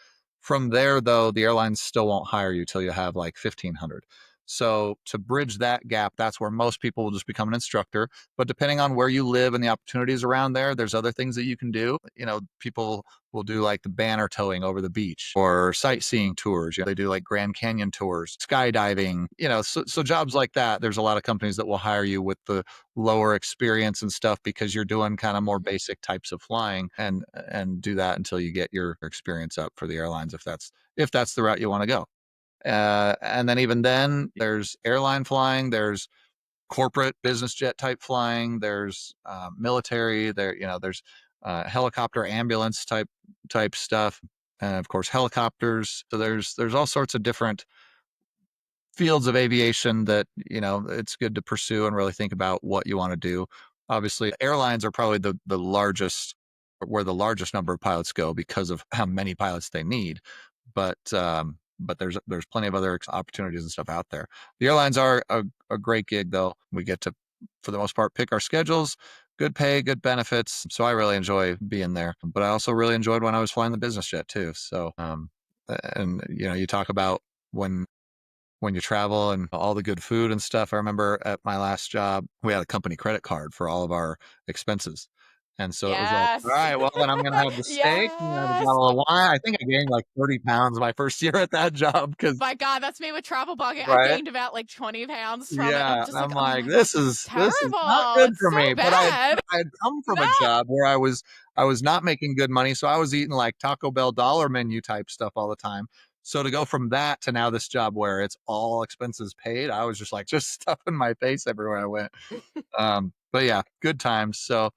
From there, though, the airlines still won't hire you till you have like 1,500. So to bridge that gap, that's where most people will just become an instructor. But depending on where you live and the opportunities around there, there's other things that you can do. People will do like the banner towing over the beach or sightseeing tours. They do like Grand Canyon tours, skydiving. So jobs like that. There's a lot of companies that will hire you with the lower experience and stuff because you're doing kind of more basic types of flying and do that until you get your experience up for the airlines if that's the route you want to go. And then even then, there's airline flying, there's corporate business jet type flying, there's military, there's helicopter ambulance type stuff, and of course helicopters. So there's all sorts of different fields of aviation that it's good to pursue and really think about what you want to do. Obviously, airlines are probably the largest, where the largest number of pilots go because of how many pilots they need. But there's plenty of other opportunities and stuff out there. The airlines are a great gig, though. We get to, for the most part, pick our schedules, good pay, good benefits. So I really enjoy being there. But I also really enjoyed when I was flying the business jet too. So and you talk about when you travel and all the good food and stuff. I remember at my last job, we had a company credit card for all of our expenses. And so it was like, all Yes. right, well, then I'm going to have the steak, I'm going to have a Yes. bottle of wine. I think I gained like 30 pounds my first year at that job because, My God, that's me with travel bugging. I right? gained about like 20 pounds from it. And I'm Yeah. just like, I'm oh like, my God, this is this is not terrible. good It's for so me. But bad. I had come from No. a job where I was not making good money. So I was eating like Taco Bell dollar menu type stuff all the time. So to go from that to now this job where it's all expenses paid, I was just like just stuffing my face everywhere I went. But yeah, good times. So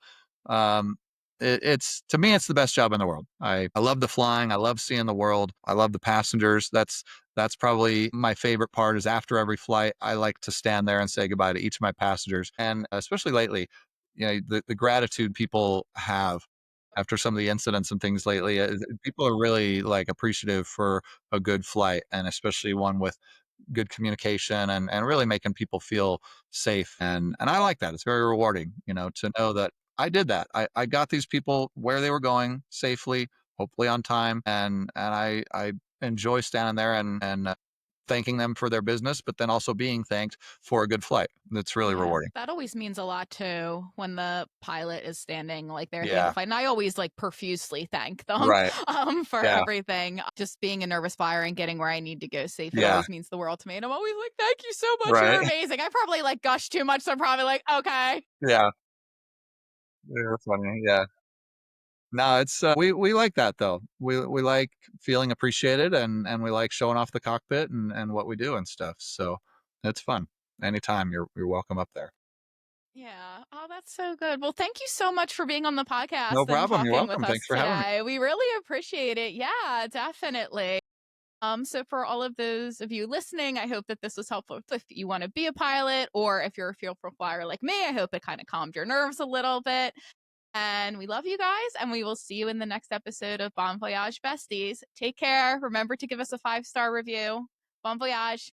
um, it's to me, it's the best job in the world. I love the flying. I love seeing the world. I love the passengers. That's probably my favorite part. Is after every flight, I like to stand there and say goodbye to each of my passengers, and especially lately, the gratitude people have after some of the incidents and things lately. People are really like appreciative for a good flight, and especially one with good communication and really making people feel safe. And I like that. It's very rewarding, to know that I did that. I got these people where they were going safely, hopefully on time. And I enjoy standing there and thanking them for their business, but then also being thanked for a good flight. That's really Yeah, rewarding. that always means a lot too when the pilot is standing like there at the end of Yeah. the flight. And I always like profusely thank them Right. for Yeah. everything. Just being a nervous flyer and getting where I need to go safe, it Yeah. always means the world to me. And I'm always like, thank you so much. Right. You're amazing. I probably like gush too much, so I'm probably like, okay. Yeah. Yeah. Funny. Yeah. No, it's we like that though. We like feeling appreciated and we like showing off the cockpit and what we do and stuff. So it's fun. Anytime you're welcome up there. Yeah. Oh, that's so good. Well, thank you so much for being on the No podcast and problem. You're talking with welcome. us Thanks for having me. today. We really appreciate it. Yeah, definitely. So for all of those of you listening, I hope that this was helpful if you want to be a pilot or if you're a fearful flyer like me. I hope it kind of calmed your nerves a little bit. And we love you guys, and we will see you in the next episode of Bon Voyage Besties. Take care. Remember to give us a 5-star review. Bon Voyage.